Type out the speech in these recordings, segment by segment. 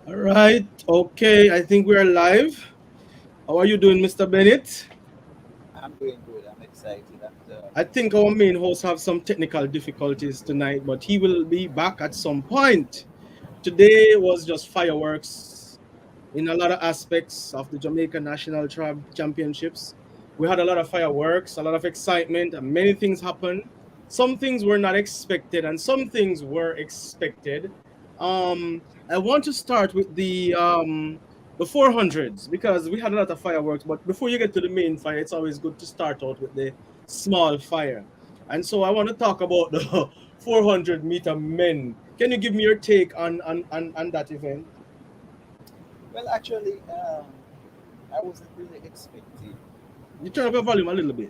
All right. Okay. I think we're live. How are you doing, Mr. Bennett? I'm doing good. I'm excited after I think our main host have some technical difficulties tonight, but he will be back at some point. Today was just fireworks in a lot of aspects of the Jamaica National Championships. We had a lot of fireworks, a lot of excitement, and many things happened. Some things were not expected, and some things were expected. I want to start with the 400s because we had a lot of fireworks. But before you get to the main fire, it's always good to start out with the small fire. And so I want to talk about the 400-meter men. Can you give me your take on that event? well, actually, I wasn't really expecting You turn up your volume a little bit.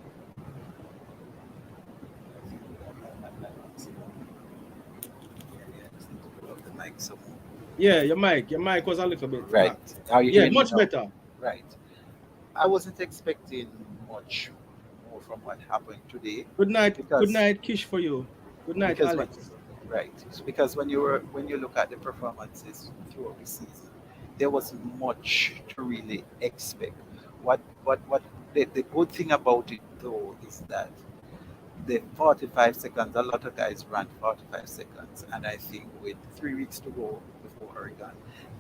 yeah, I just need to pull up the mic some more. Yeah, your mic was a little bit Right. cracked. Are you Yeah, hearing me much now? better. Right. I wasn't expecting much more from what happened today Good because night, Kish for you. Good night, because when Alex. right because when you look at the performances throughout the season, there wasn't much to really expect. What the good thing about it though is that the 45 seconds, a lot of guys ran 45 seconds, and I think with 3 weeks to go before Oregon,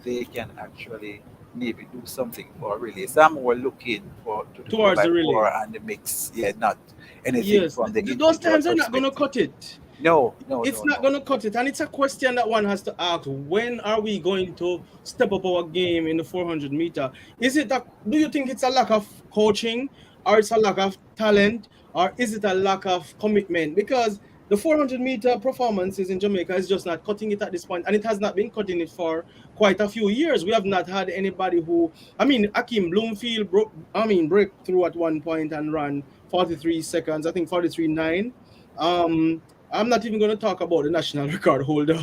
they can actually maybe do something for a relay. Some were looking for to the four Towards by the four relay. and the mix, yeah, not anything Yes, from the those individual times are not gonna perspective. cut it. No, no, It's no, not no. gonna cut it, and it's a question that one has to ask: when are we going to step up our game in the 400-meter? Is it that? Do you think it's a lack of coaching, or it's a lack of talent, or is it a lack of commitment? Because the 400-meter performances in Jamaica is just not cutting it at this point, and it has not been cutting it for quite a few years. We have not had anybody who, I mean, Akim Bloomfield break through at one point and ran 43 seconds. I think 43.9. I'm not even going to talk about the national record holder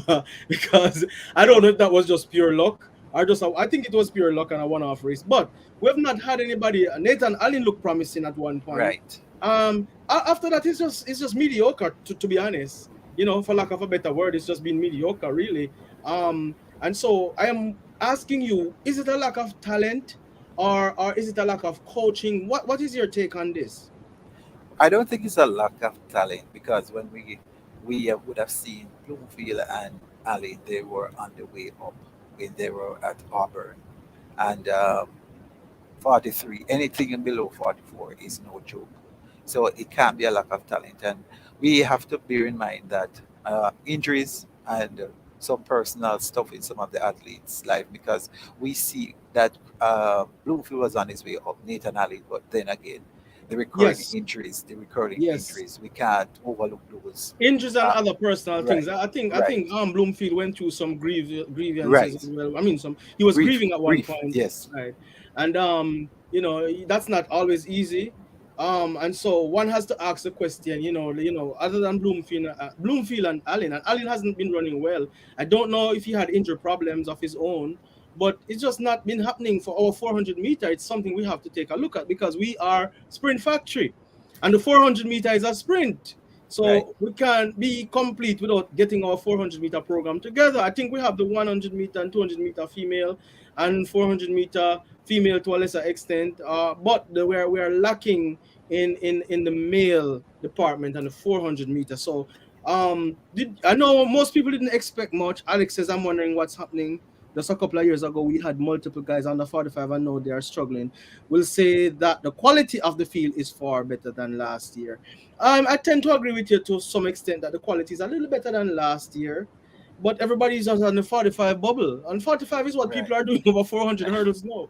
because I don't know if that was just pure luck. I think it was pure luck and a one-off race. But we have not had anybody. Nathan Allen looked promising at one point. Right. After that, it's just mediocre. To be honest, for lack of a better word, it's just been mediocre, really. And so I am asking you: is it a lack of talent, or is it a lack of coaching? What is your take on this? I don't think it's a lack of talent because when we would have seen Bloomfield and Ali, they were on the way up when they were at Auburn, and 43, anything below 44 is no joke. So it can't be a lack of talent. And we have to bear in mind that injuries and some personal stuff in some of the athletes' life because we see that Bloomfield was on his way up, Nathan Ali, but then again, Yes, the recurring yes. injuries, we can't overlook those. Injuries and Uh, other personal things. right, right, I think Bloomfield went through some grievances as right. well. I mean, some he was Grief, grieving at one grief, point, yes, right? And that's not always easy. And so one has to ask the question, other than Bloomfield and Allen hasn't been running well. I don't know if he had injury problems of his own, but it's just not been happening for our 400-meter. It's something we have to take a look at because we are sprint factory, and the 400-meter is a sprint. right. So we can't be complete without getting our 400-meter program together. I think we have the 100-meter and 200-meter female and 400-meter female to a lesser extent, but we are lacking in the male department and the 400-meter. So I know most people didn't expect much. Alex says, I'm wondering what's happening. Just a couple of years ago, we had multiple guys under 45, and now they are struggling. We'll say that the quality of the field is far better than last year. I tend to agree with you to some extent that the quality is a little better than last year, but everybody's just on the 45 bubble, and 45 is what Right. people are doing over 400 hurdles now.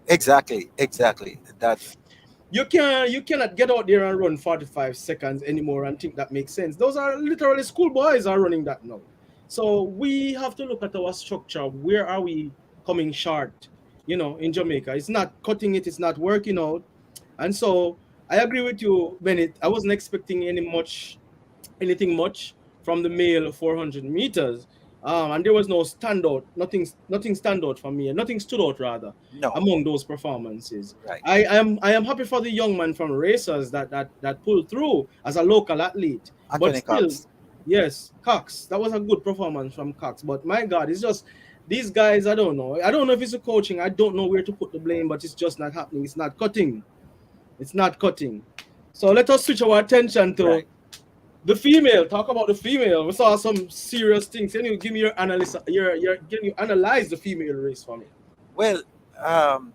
Exactly, exactly. That You cannot get out there and run 45 seconds anymore and think that makes sense. Those are literally schoolboys are running that now. So we have to look at our structure. Where are we coming short? In Jamaica, it's not cutting it. It's not working out. And so I agree with you, Bennett. I wasn't expecting anything much from the male 400 meters. And there was no standout, nothing standout for me, and nothing stood out rather no, among those performances. right. I am happy for the young man from Racers that pulled through as a local athlete, but Anthony still, Cox. yes, Cox, that was a good performance from Cox. But my God, it's just These guys, I don't know. I don't know if it's a coaching. I don't know where to put the blame, but it's just not happening. It's not cutting. It's not cutting. So let us switch our attention to Right. the female. Talk about the female. We saw some serious things. Can you give me your analysis? Can you analyze the female race for me? Well, um,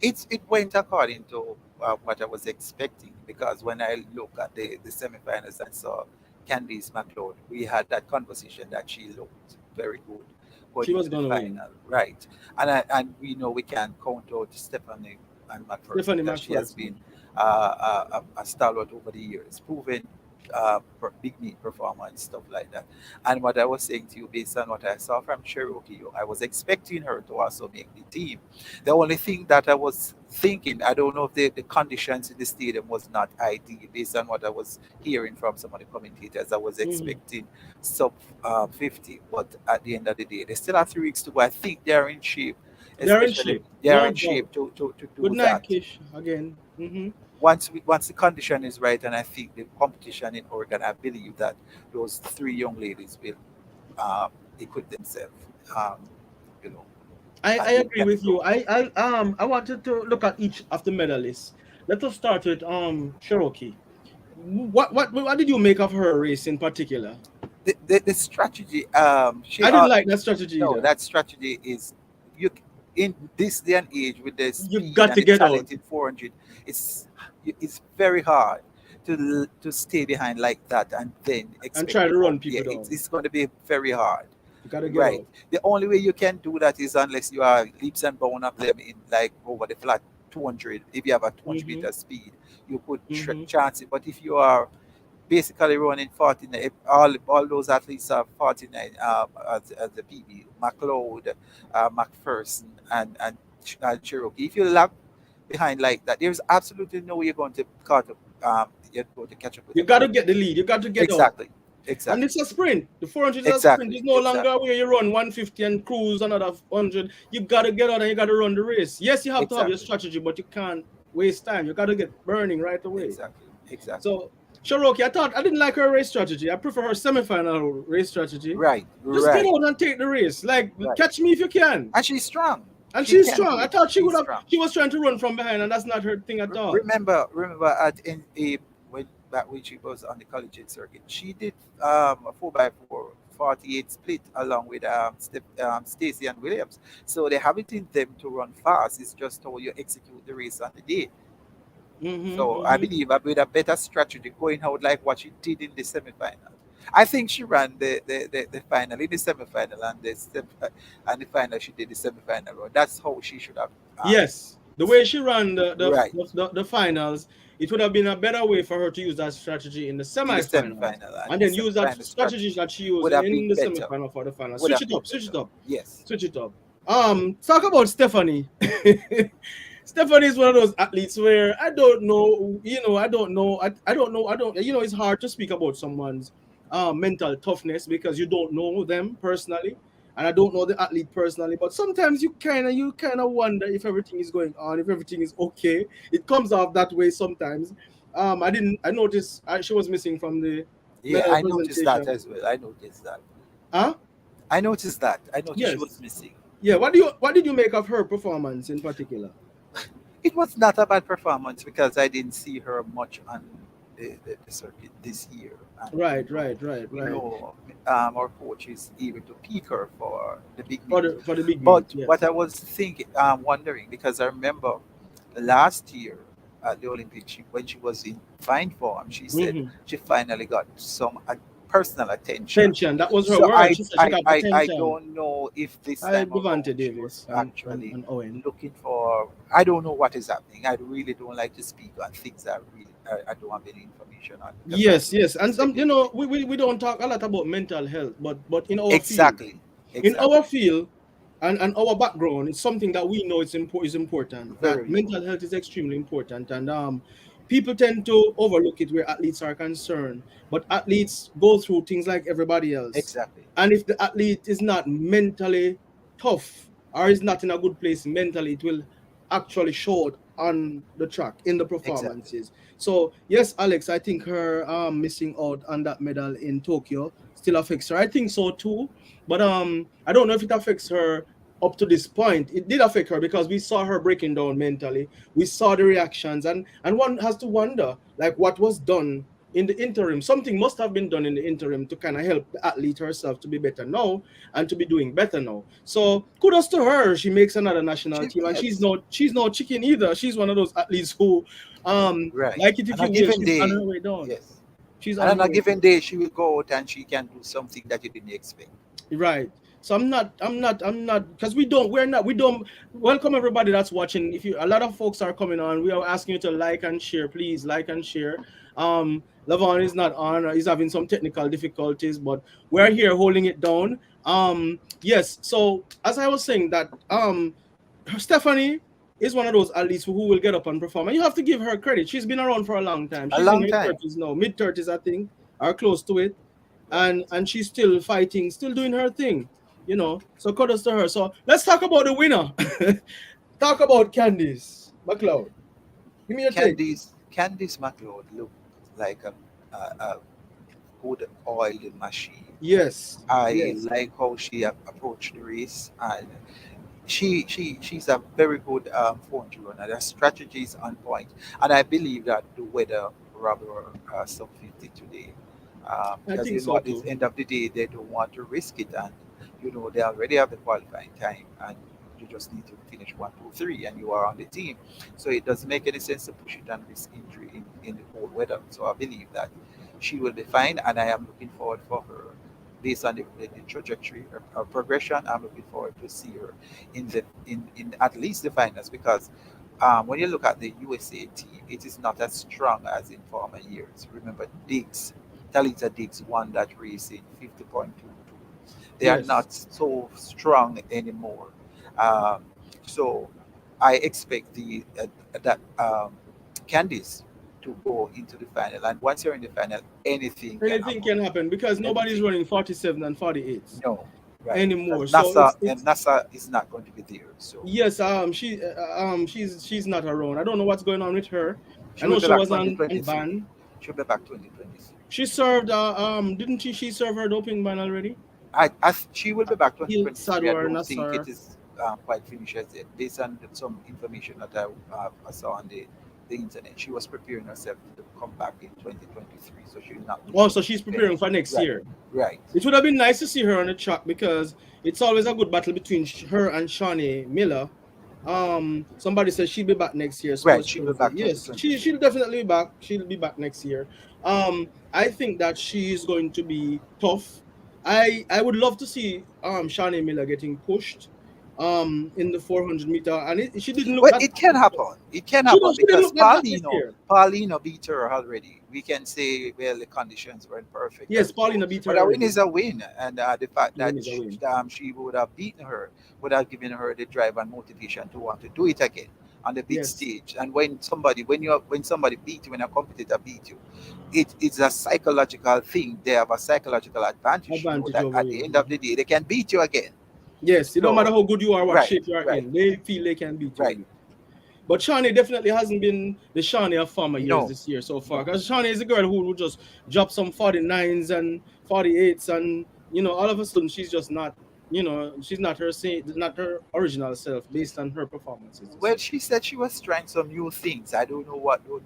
it went according to what I was expecting, because when I look at the semifinals and saw Candice McLeod, we had that conversation that she looked very good going She was into the gonna win. final, right? And we know we can count out Stephanie and McPherson Stephanie because she has McPherson. been a stalwart over the years, proven big meat performer and stuff like that. And what I was saying to you, based on what I saw from Cherokee, I was expecting her to also make the team. The only thing that I was thinking, I don't know if the conditions in the stadium was not ideal, based on what I was hearing from some of the commentators. I was Mhm. expecting sub 50, but at the end of the day, they still have 3 weeks to go. I think they're in shape, They're in especially shape, they no are in doubt. shape to Good do night, that. Kish. Again. Once the condition is right, and I think the competition in Oregon, I believe that those 3 young ladies will equip themselves, um, you know, I and they agree can with you. flow. I wanted to look at each of the medalists. Let us start with Cherokee. What did you make of her race in particular? The strategy, she I didn't like that strategy no, either. that strategy is you in this day and age with the You speed got and to the get out talent in 400, it's it's very hard to stay behind like that and then and expect try to to run come. Yeah, people down. it's going to be very hard. You got to get Right. out. The only way you can do that is unless you are leaps and bounds of them in like over the flat 200. If you have a 200 Mm-hmm. meter speed, you could Mm-hmm. chance it. But if you are basically running 49, all those athletes are 49 as the PB, McLeod, McPherson, and Cherokee. If you lag behind like that, there's absolutely no way you're going to you're going to catch up with You them got to quickly. get the lead. You got to get out. Exactly. And Exactly. it's a sprint. The 400 is a sprint. Exactly. It's no longer Exactly. where you run 150 and cruise another 100. You got to get out and you got to run the race. Yes, you have to have your Exactly. strategy, but you can't waste time. You got to get burning right away. Exactly. Exactly. So, Cherokee, I didn't like her race strategy. I prefer her semi-final race strategy. Right. Just get Right. out and take the race. Like, Right. catch me if you can. And she's strong. And She she's can strong. do I it. thought she She's would have. strong. She was trying to run from behind, and that's not her thing at all. Remember at in a when back when she was on the collegiate circuit, she did a 4x4 48 split along with Stacy and Williams. So they have it in them to run fast. It's just how you execute the race on the day. Mm-hmm, So I mm-hmm. believe with a better strategy going out like what she did in the semifinal. I think she ran the final in the semifinal and and the final she did the semifinal run. That's how she should have Yes, the way she ran right the finals, it would have been a better way for her to use that strategy in the in the semi-finals, semifinal, and and the then use that semifinal strategy strategy that she used would have in been the better. semi-final for the final. Would Switch have it been up, switch it better. up, Yes. switch it up. Talk about Stephanie. Stephanie is one of those athletes where I don't know, I don't know, I don't know, I don't, it's hard to speak about someone's mental toughness because you don't know them personally, and I don't know the athlete personally. But sometimes you kind of wonder if everything is going on, if everything is okay. It comes off that way sometimes. I noticed she was missing from the Yeah, medal I noticed that presentation. as well. I noticed that. Huh? I noticed that. I noticed she was Yes. missing. Yeah. What did you make of her performance in particular? It was not a bad performance because I didn't see her much on the circuit this year, and Right, right, right, we right. know our coach is able to pick her for the big For meet. the big meet, But what yes. I was thinking, wondering, because I remember last year at the Olympics, when she was in fine form, she said Mm-hmm. she finally got some personal attention. Tension. That was her So word. She said she got I attention. don't know if this Hi, time around Devante she was Davis actually and Owen. looking for. I don't know what is happening. I really don't like to speak on things that I don't have any information on because I'm Yes, yes, and some speculating. we don't talk a lot about mental health, but Exactly, in our exactly. field, and our background, it's something that we know is important. That Very mental important. health is extremely important, and people tend to overlook it where athletes are concerned. But athletes go through things like everybody else, Exactly. and if the athlete is not mentally tough or is not in a good place mentally, it will actually show out on the track in the Exactly. performances. So yes, Alex, I think her missing out on that medal in Tokyo still affects her. I think so too, but I don't know if it affects her up to this point. It did affect her because we saw her breaking down mentally. We saw the reactions, and one has to wonder like what was done in the interim. Something must have been done in the interim to kind of help the athlete herself to be better now and to be doing better now. So kudos to her. She makes another national team, and Yes, she's no chicken either. She's one of those athletes who, right. like it if On a you will, given she's on day, her way down. yes. She's And on on her a way given down. day, she will go out and she can do something that you didn't expect. Right. So I'm not, because we don't welcome everybody that's watching. If you, a lot of folks are coming on, we are asking you to like and share, please like and share. Lavon is not on, he's having some technical difficulties, but we're here holding it down. Yes, so as I was saying that Stephanie is one of those athletes who will get up and perform, and you have to give her credit. She's been around for a long time. A She's in long her time. 30s now, mid 30s, I think, or close to it, and Right. and she's still fighting, still doing her thing. So kudos to her. So let's talk about the winner. Talk about Candice McLeod. Give me your take. Candice McLeod looked like a good oiled machine. Yes, I yes, like how she approached the race, and she's a very good 400 runner. Their strategy is on point, and I believe that the weather robbed her sub 50 today, I because think you know so at the too. end of the day they don't want to risk it, and you know they already have the qualifying time, and you just need to finish 1, 2, 3, and you are on the team. So it doesn't make any sense to push it and risk injury in the cold weather. So I believe that she will be fine, and I am looking forward for her based on the trajectory of progression. I'm looking forward to see her in at least the finals, because when you look at the USA team, it is not as strong as in former years. Remember, Talita Diggs won that race in 50.22. They are Yes. not so strong anymore. Um, so I expect the that Candice to go into the final, and once you're in the final, anything can Anything happen. can happen because nobody's Anything. running 47 and 48 No, right? Because anymore. So it's NASA is not going to be there, so yes, she's not around. I don't know what's going on with her. she I will know be she back was on 2023. ban. She'll be back 2023. She served didn't she serve her doping ban already? She will be back He'll 2023. I Sadwar don't think it Nassar. is quite finished as yet, based on some information that I saw on the internet. She was preparing herself to come back in 2023, so she will not be Oh, so she's preparing finished. for next Right, year. right, It would have been nice to see her on the track because it's always a good battle between her and Shawnee Miller. Somebody says she'll be back next year. right. Sports She'll be Trophy. back Yes, she 2023. she'll definitely be back. She'll be back next year. I think that she's going to be tough. I would love to see Shawnee Miller getting pushed in the 400 meter, and she didn't look Well, that it can bad. happen. It can happen She didn't because look that bad this year. Paulino beat her already. We can say, well, the conditions weren't perfect, Yes, and so, Paulina beat her but a win already. is a win, and the fact The win that is a win. she would have beaten her would have given her the drive and motivation to want to do it again on the big Yes, stage. And when somebody beat you, when a competitor beat you, it's a psychological thing. They have a psychological advantage to know advantage that over at you. the end of the day they can beat you again. Yes, it don't matter So, how good you are, what right, shape you are right, in. They feel they can beat you right. again. But Shawnee definitely hasn't been the Shawnee of former years No, this year so far. no. Because Shawnee is a girl who would just drop some 49s and 48s, and all of a sudden she's just not, she's not not her original self based on her performances this Well, she said she was trying some new things. I don't know what those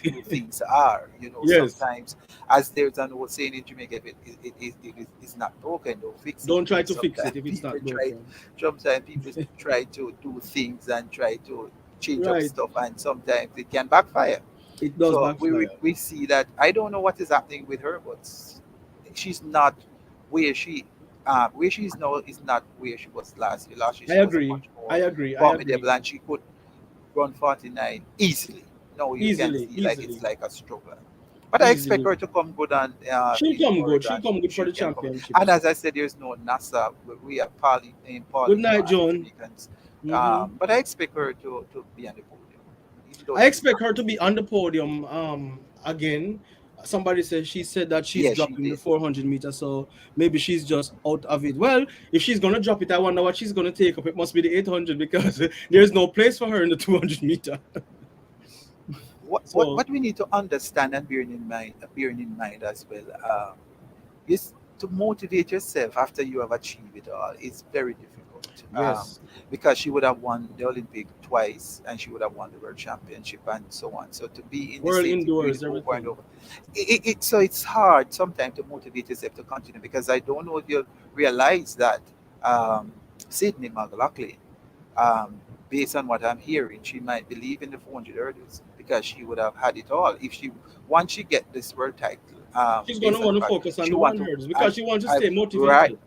new year. things are. You know, Yes, sometimes, as there's an old saying in Jamaica, if it's not broken, don't fix it. don't You try know, to fix it if it's not broken. sometimes people try to do things and try to change up Right, stuff, and sometimes it can backfire. it does So backfire. we see that. I don't know what is happening with her, but she's not where where she is now is not where she was last year. Last year I she was a agree. much I more agree. I agree. formidable, and she could run 49 easily. Now you can Easily, see like it's easily, like a struggle. But I expect easily. her to come good on She'll in come good. She'll Oregon. come good for She the can come. And championships. as I said, there's no NASA. We have Good Paulino night, and the John. Jamaicans. Hmm. But I expect her to be on the podium, even though I she's expect not her to there. be on the podium again. Somebody said she said that she's Yeah, she dropping the did. 400 meters, so maybe she's just out of it. Well, if she's gonna drop it, I wonder what she's gonna take up. It must be the 800 because there's no place for her in the 200 meter. What So we need to understand and bearing in mind as well, is to motivate yourself after you have achieved it all is very difficult. yes, Because she would have won the Olympic twice and she would have won the world championship and so on. So to be in the world same thing really indoors, over and everything. over, so it's hard sometimes to motivate yourself to continue, because I don't know if you realize that um, Sydney McLaughlin, um, based on what I'm hearing, she might believe in the 400 hurdles because she would have had it all if she once she get this world title. She's gonna Based on the want to fact focus on she the want one to, hurdles I, because she wants to I stay right. motivated.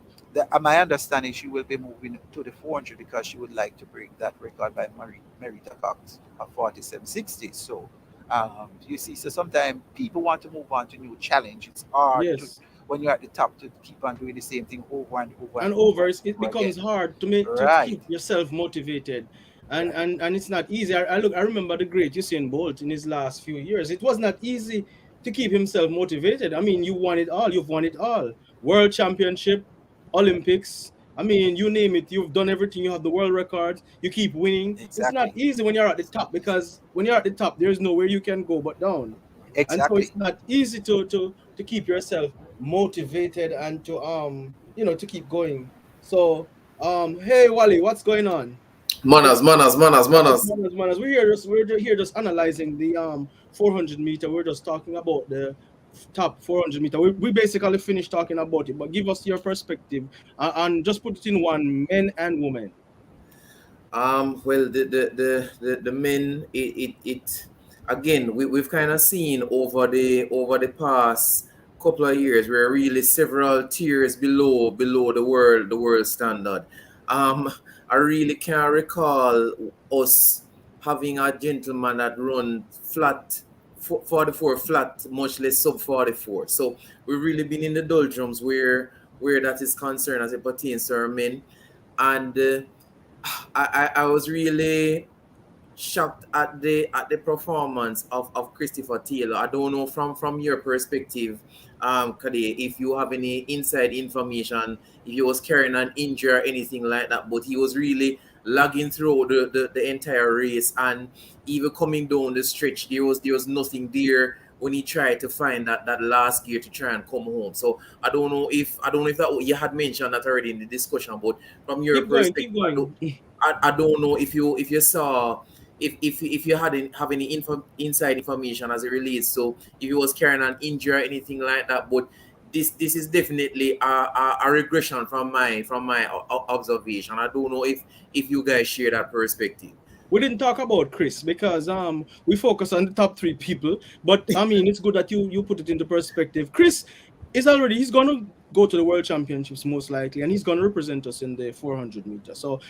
My understanding, she will be moving to the 400 because she would like to break that record by Marita Cox of 47.60. So, you see, so sometimes people want to move on to new challenge. It's hard to, Yes, when you're at the top, to keep on doing the same thing over and over and and over over and it over again. becomes hard to make to Right, keep yourself motivated, and right. and it's not easy. I remember the great Usain Bolt in his last few years. It was not easy to keep himself motivated. I mean, you won it all. You've won it all. World Championship, Olympics. I mean, you name it. You've done everything. You have the world records. You keep winning. It's not Exactly. easy when you're at the It's not top easy. because when you're at the top, there's nowhere you can go but down, and so Exactly. it's not easy to keep yourself motivated and to to keep going. So hey Wally, what's going on? Manners, manners, manners, Manners, manners. manners, manners. We're here just analyzing the 400 meter. We're just talking about the top 400 meter. We basically finished talking about it, but give us your perspective, and just put it in one, men and women. Well, the men, it again, we've kind of seen over the past couple of years, we're really several tiers below the world standard. Um, I really can't recall us having a gentleman that run flat 44 flat, much less sub 44. So we've really been in the doldrums where that is concerned as it pertains to our men. And I was really shocked at the performance of Christopher Taylor. I don't know from your perspective, Kade, if you have any inside information, if he was carrying an injury or anything like that, but he was really lagging through the entire race, and even coming down the stretch, there was nothing there when he tried to find that last gear to try and come home. So I don't know if that you had mentioned that already in the discussion, but from your Keep going, keep perspective, going. I don't know if you saw if you hadn't have any inside information as it relates. So if he was carrying an injury or anything like that, but this is definitely a regression from my observation. I don't know if you guys share that perspective. We didn't talk about Chris because we focus on the top three people. But I mean, it's good that you put it into perspective. Chris he's gonna go to the World Championships most likely, and he's gonna represent us in the 400 meters. So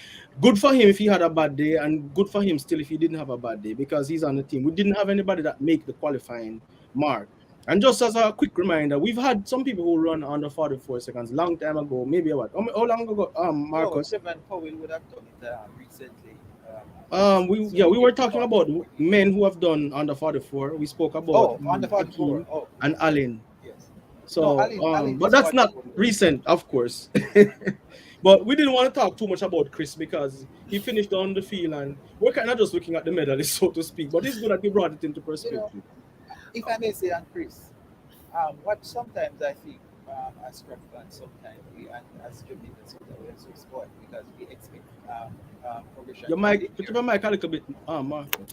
good for him if he had a bad day, and good for him still if he didn't have a bad day because he's on the team. We didn't have anybody that make the qualifying mark. And just as a quick reminder, we've had some people who run under 44 seconds long time ago. Maybe what? How long ago? No, Marcus. Kevin Powell would have done it recently. We were talking about men who have done under 44. We spoke about Oh, on the 44. Hakeem Oh, and Allen. yes. No, So Allen but is that's not 44 years. recent, of course. But we didn't want to talk too much about Chris because he finished on the field, and we're kind of just looking at the medalist, so to speak. But it's good that you brought it into You know, perspective. if I may say, and Chris, what sometimes I think, as Scrum fans, sometimes we, and as Jamaicans, sometimes we are so spoiled because we expect progression Your to be mic, put linear. your mic a little bit, Marcus.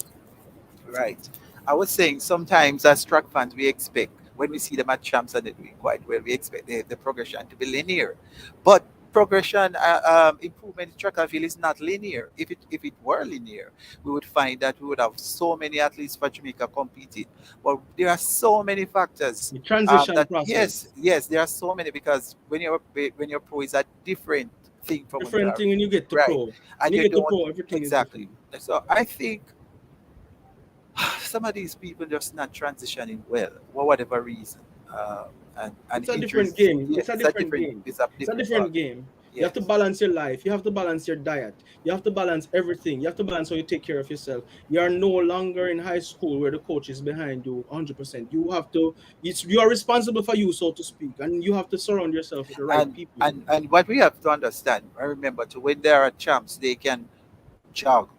Right. I was saying sometimes as track fans, we expect, when we see them at champs and they're doing quite well, we expect the progression to be linear. But progression, improvement in track and field is not linear. If it were linear, we would find that we would have so many athletes for Jamaica competing. But there are so many factors. The transition That yes, process, yes, there are so many, because when you're pro is a different thing from when different you're thing when you get to right, pro. When and you you get to don't pro, everything is exactly. different. So I think some of these people just not transitioning well for whatever reason, and It's a different injuries. game. Yeah, It's a it's a different different game. it's a It's a different ball different game. game. You have to Yes. balance your life. You have to balance your diet. You have to balance everything. You have to balance how you take care of yourself. You are no longer in high school where the coach is behind you 100%. You have to, you are responsible for you, so to speak, and you have to surround yourself with the right And people. and what we have to understand, I remember to when there are champs, they can jog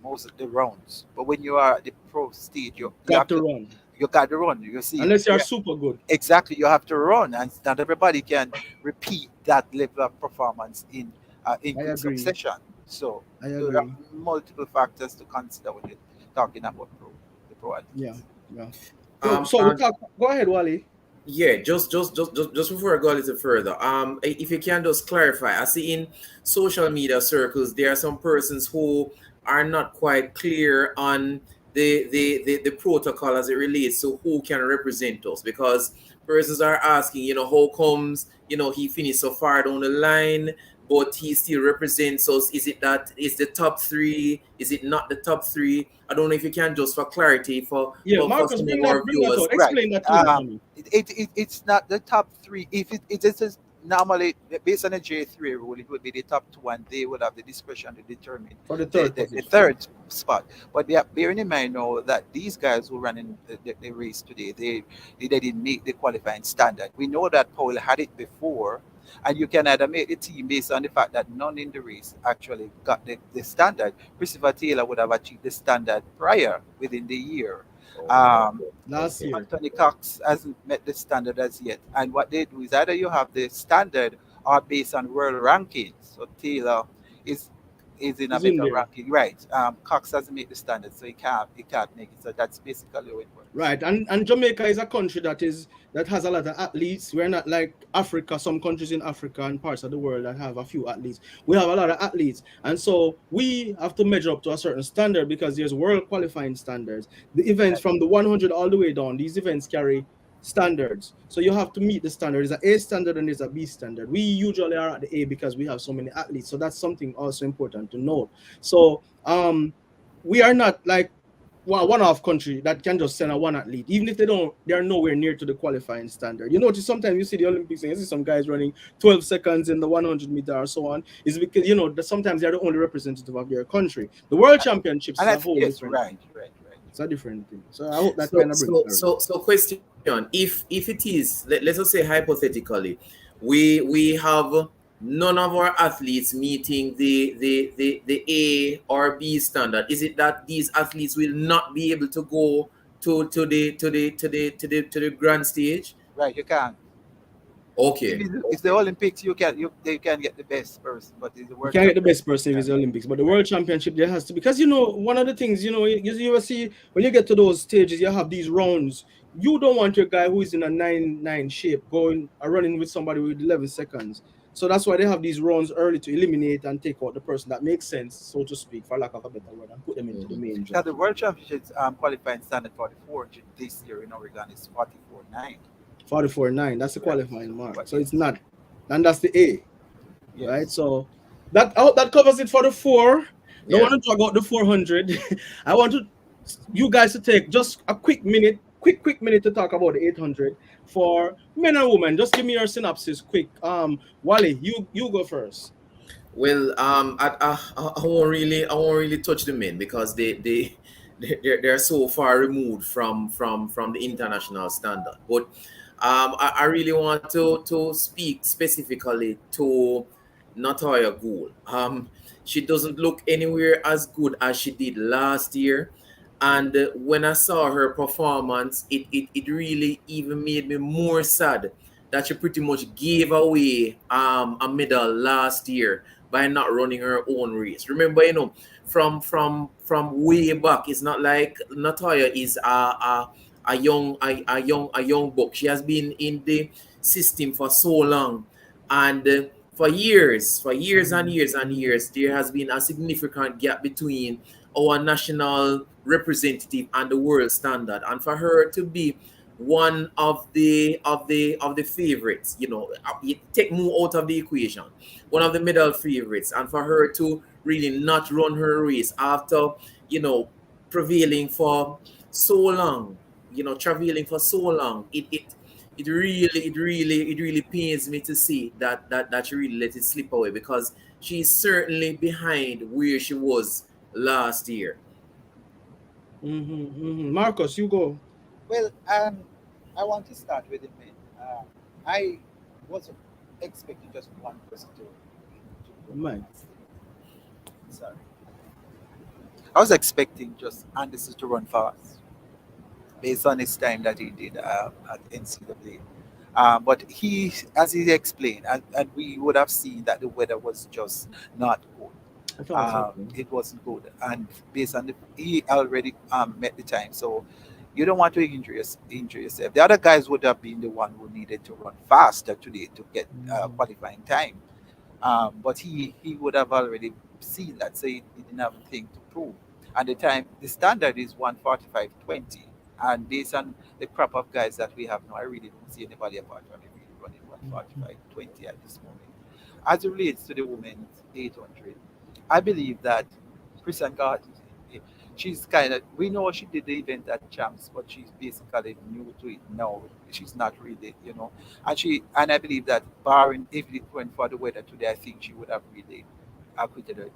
most of the rounds. But when you are at the pro stage, you Got have to to run. you got to run. You see, Unless you are yeah, super good. exactly. You have to run, and not everybody can repeat that level of performance in I quick agree. succession. So I there are agree. multiple factors to consider when you're talking about the pro Yeah. athletes. Yeah. So we And talk. Go ahead, Wally. yeah, just before I go a little further, if you can just clarify, I see in social media circles there are some persons who are not quite clear on the protocol as it relates to who can represent us, because persons are asking, how comes, he finished so far down the line, but he still represents us. Is it that is the top three? Is it not the top three? I don't know if you can just for clarity Yeah, for Marcus, some of bring our that viewers. out. Right. Explain that to him for me. It's not the top three. If it is normally based on the J3 rule, it would be the top two, and they would have the discretion to determine For the the, third the, the position. third spot. But they are bearing in mind now that these guys who ran in the race today, they didn't meet the qualifying standard. We know that Paul had it before, and you can either make the team based on the fact that none in the race actually got the standard. Christopher Taylor would have achieved the standard prior within the year. Oh, Um, Last okay. year. Anthony Cox hasn't met the standard as yet. And what they do is either you have the standard or based on world rankings. So Taylor is is in a He's in better there. ranking, right? Cox hasn't made the standard, so he can't make it. So that's basically how it works. Right. And Jamaica is a country that has a lot of athletes. We're not like Africa, some countries in Africa and parts of the world that have a few athletes. We have a lot of athletes. And so we have to measure up to a certain standard because there's world qualifying standards. The events from the 100 all the way down, these events carry standards. So you have to meet the standard. There's an A standard and there's a B standard. We usually are at the A because we have so many athletes. So that's something also important to note. So we are not like one-off country that can just send a one athlete, even if they are nowhere near to the qualifying standard. You notice sometimes you see the Olympics and you see some guys running 12 seconds in the 100 meter or so on. Is because sometimes they're the only representative of their country. The World Championships And is I a think whole yes, different right, thing. right, right. It's a different thing. So I hope that So kind of brings so clarity. so so question: If it is, let's just say hypothetically, we have none of our athletes meeting the A or B standard. Is it that these athletes will not be able to go to the grand stage? Right, you can. If Okay, it's the okay. Olympics, they can get the best person, but it's the You World can't get the best Championship. person if Yeah, it's the Olympics, but the right. World Championship there has to, because one of the things you ever see when you get to those stages, you have these rounds. You don't want your guy who is in a 9-9 shape going running with somebody with 11 seconds. So that's why they have these rounds early to eliminate and take out the person that makes sense, so to speak, for lack of a better word, and put them into the Mhm. main Because draw. the World Championships qualifying standard for the 400 this year in Oregon is 44.9. 44-9, that's the Right. qualifying So, mark. but So it's yes, not, and that's the A, right? yes. So that covers it for the four. Don't Yeah. want to talk about the 400. I want you guys to take just a quick minute to talk about the 800 for men and women. Just give me your synopsis, quick. Wally, you go first. Well, I won't really touch the men because they're so far removed from the international standard. But I really want to speak specifically to Natalia Gould. She doesn't look anywhere as good as she did last year. And when I saw her performance, it really even made me more sad that she pretty much gave away a medal last year by not running her own race. Remember, from way back, it's not like Natalia is a young buck. She has been in the system for so long, and for years and years and years, there has been a significant gap between our national representative and the world standard. And for her to be one of the favorites, you take Mo out of the equation, one of the medal favorites, and for her to really not run her race after you know prevailing for so long, traveling for so long, it it really pains me to see that she really let it slip away, because she's certainly behind where she was last year. Marcus, you go. Well, I want to start with the men. I was expecting just one person to go Mike. fast. Sorry. I was expecting just Anderson to run fast based on his time that he did at NCAA. But he, as he explained, and we would have seen that the weather was just not good. I thought so too. It wasn't good, and based on he already met the time, so you don't want to injure yourself. The other guys would have been the one who needed to run faster today to get Mhm. qualifying time. But he would have already seen that, so he didn't have anything to prove. And the standard is 1:45:20, and based on the crop of guys that we have now, I really don't see anybody apart from him really running 1:45:20 at this moment. As it relates to the women's 800, I believe that Christian Garden, she's kind of, we know she did the event at Champs, but she's basically new to it now. She's not really, and I believe that barring if it went for the weather today, I think she would have really acquitted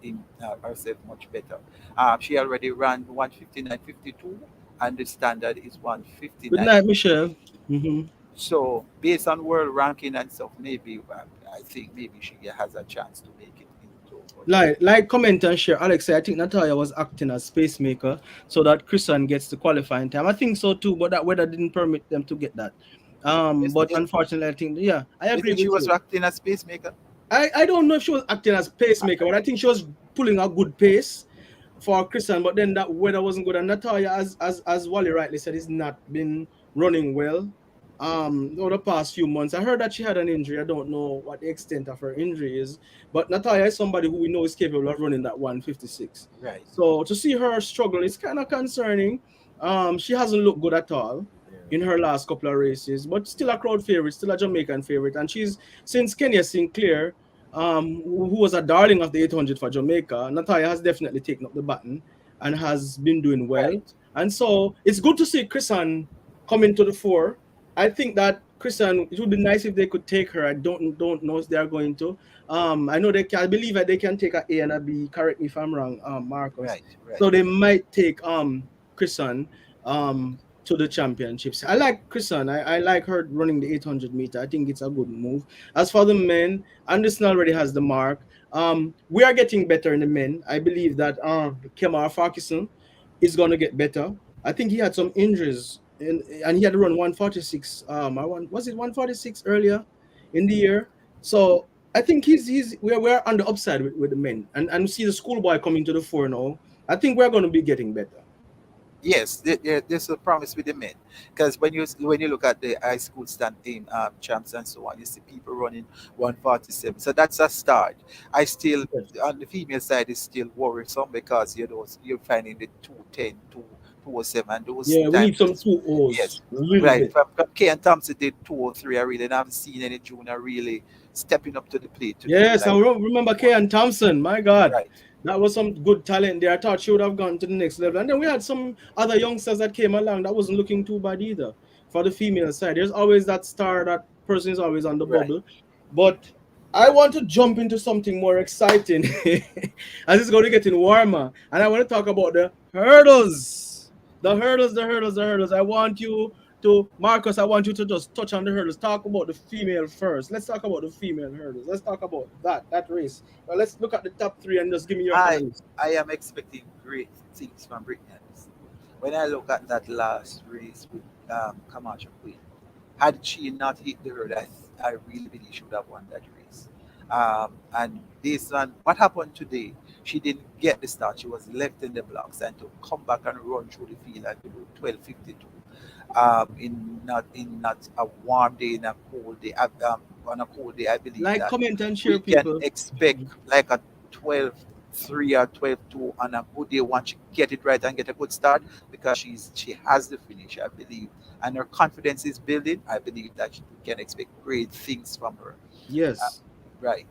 herself much better. She already ran 1:59:52, and the standard is Good 1:59. night, Michelle. Hmm. So based on world ranking and stuff, maybe I think maybe she has a chance to make it into. But Like, comment and share. Alex said, I think Natalia was acting as pacemaker so that Christian gets the qualifying time. I think so too, but that weather didn't permit them to get that. But you, unfortunately, I think, yeah, I you agree think she with was you. acting as pacemaker? I don't know if she was acting as pacemaker, but I think she was pulling a good pace for Christian. But then that weather wasn't good, and Natalia, as Wally rightly said, has not been running well. Over the past few months, I heard that she had an injury. I don't know what the extent of her injury is, but Natalia is somebody who we know is capable of running that 156. Right. So to see her struggle is kind of concerning. She hasn't looked good at all in her last couple of races, but still a crowd favorite, still a Jamaican favorite, and she's since Kenya Sinclair, who was a darling of the 800 for Jamaica. Natalia has definitely taken up the baton and has been doing well. Right. And so it's good to see Christian coming to the fore. I think that Christian, it would be nice if they could take her. I don't know if they are going to. I know they can. I believe that they can take a A and a B. Correct me if I'm wrong, Marcus. Right. Right. So they might take Christian to the championships. I like Christian. I like her running the 800 meter. I think it's a good move. As for the men, Anderson already has the mark. We are getting better in the men. I believe that Kemar Farkison is gonna get better. I think he had some injuries and he had to run 146. Was it 146 earlier in the year? So I think we're on the upside with the men and see the schoolboy coming to the fore now. I think we're gonna be getting better. Yes, there's a promise with the men, because when you look at the high school stand in champs and so on, you see people running 1:47. So that's a start. I still Yes. on the female side is still worrisome, because you're finding the 2:10, 2:07, those Yeah, we need some times. two O's Yes, a little right. bit. From Kane Thompson did 2:03. I really haven't seen any junior really stepping up to the plate to do Yes, I like remember one. Kayan Thompson. My God, Right, that was some good talent there. I thought she would have gone to the next level. And then we had some other youngsters that came along that wasn't looking too bad either for the female side. There's always that star, that person is always on the right. bubble. But I want to jump into something more exciting as it's going to get in warmer. And I want to talk about the hurdles. The hurdles. I want you to, Marcus, I want you to just touch on the hurdles. Talk about the female first. Let's talk about the female hurdles. Let's talk about that race. Well, let's look at the top three and just give me your I hurdles. I am expecting great things from Brittney Reese. When I look at that last race with Camacho Queen, had she not hit the road, I really believe she would have won that race. And based on what happened today, she didn't get the start. She was left in the blocks, and to come back and run through the field and to do 12:52 in not a warm day, in a cold day. On a cold day, I believe Like, that comment, and share, we can people. expect like a 12:3 or 12:2 on a good day once she get it right and get a good start, because she has the finish, I believe, and her confidence is building. I believe that we can expect great things from her. Uh, Yes. right.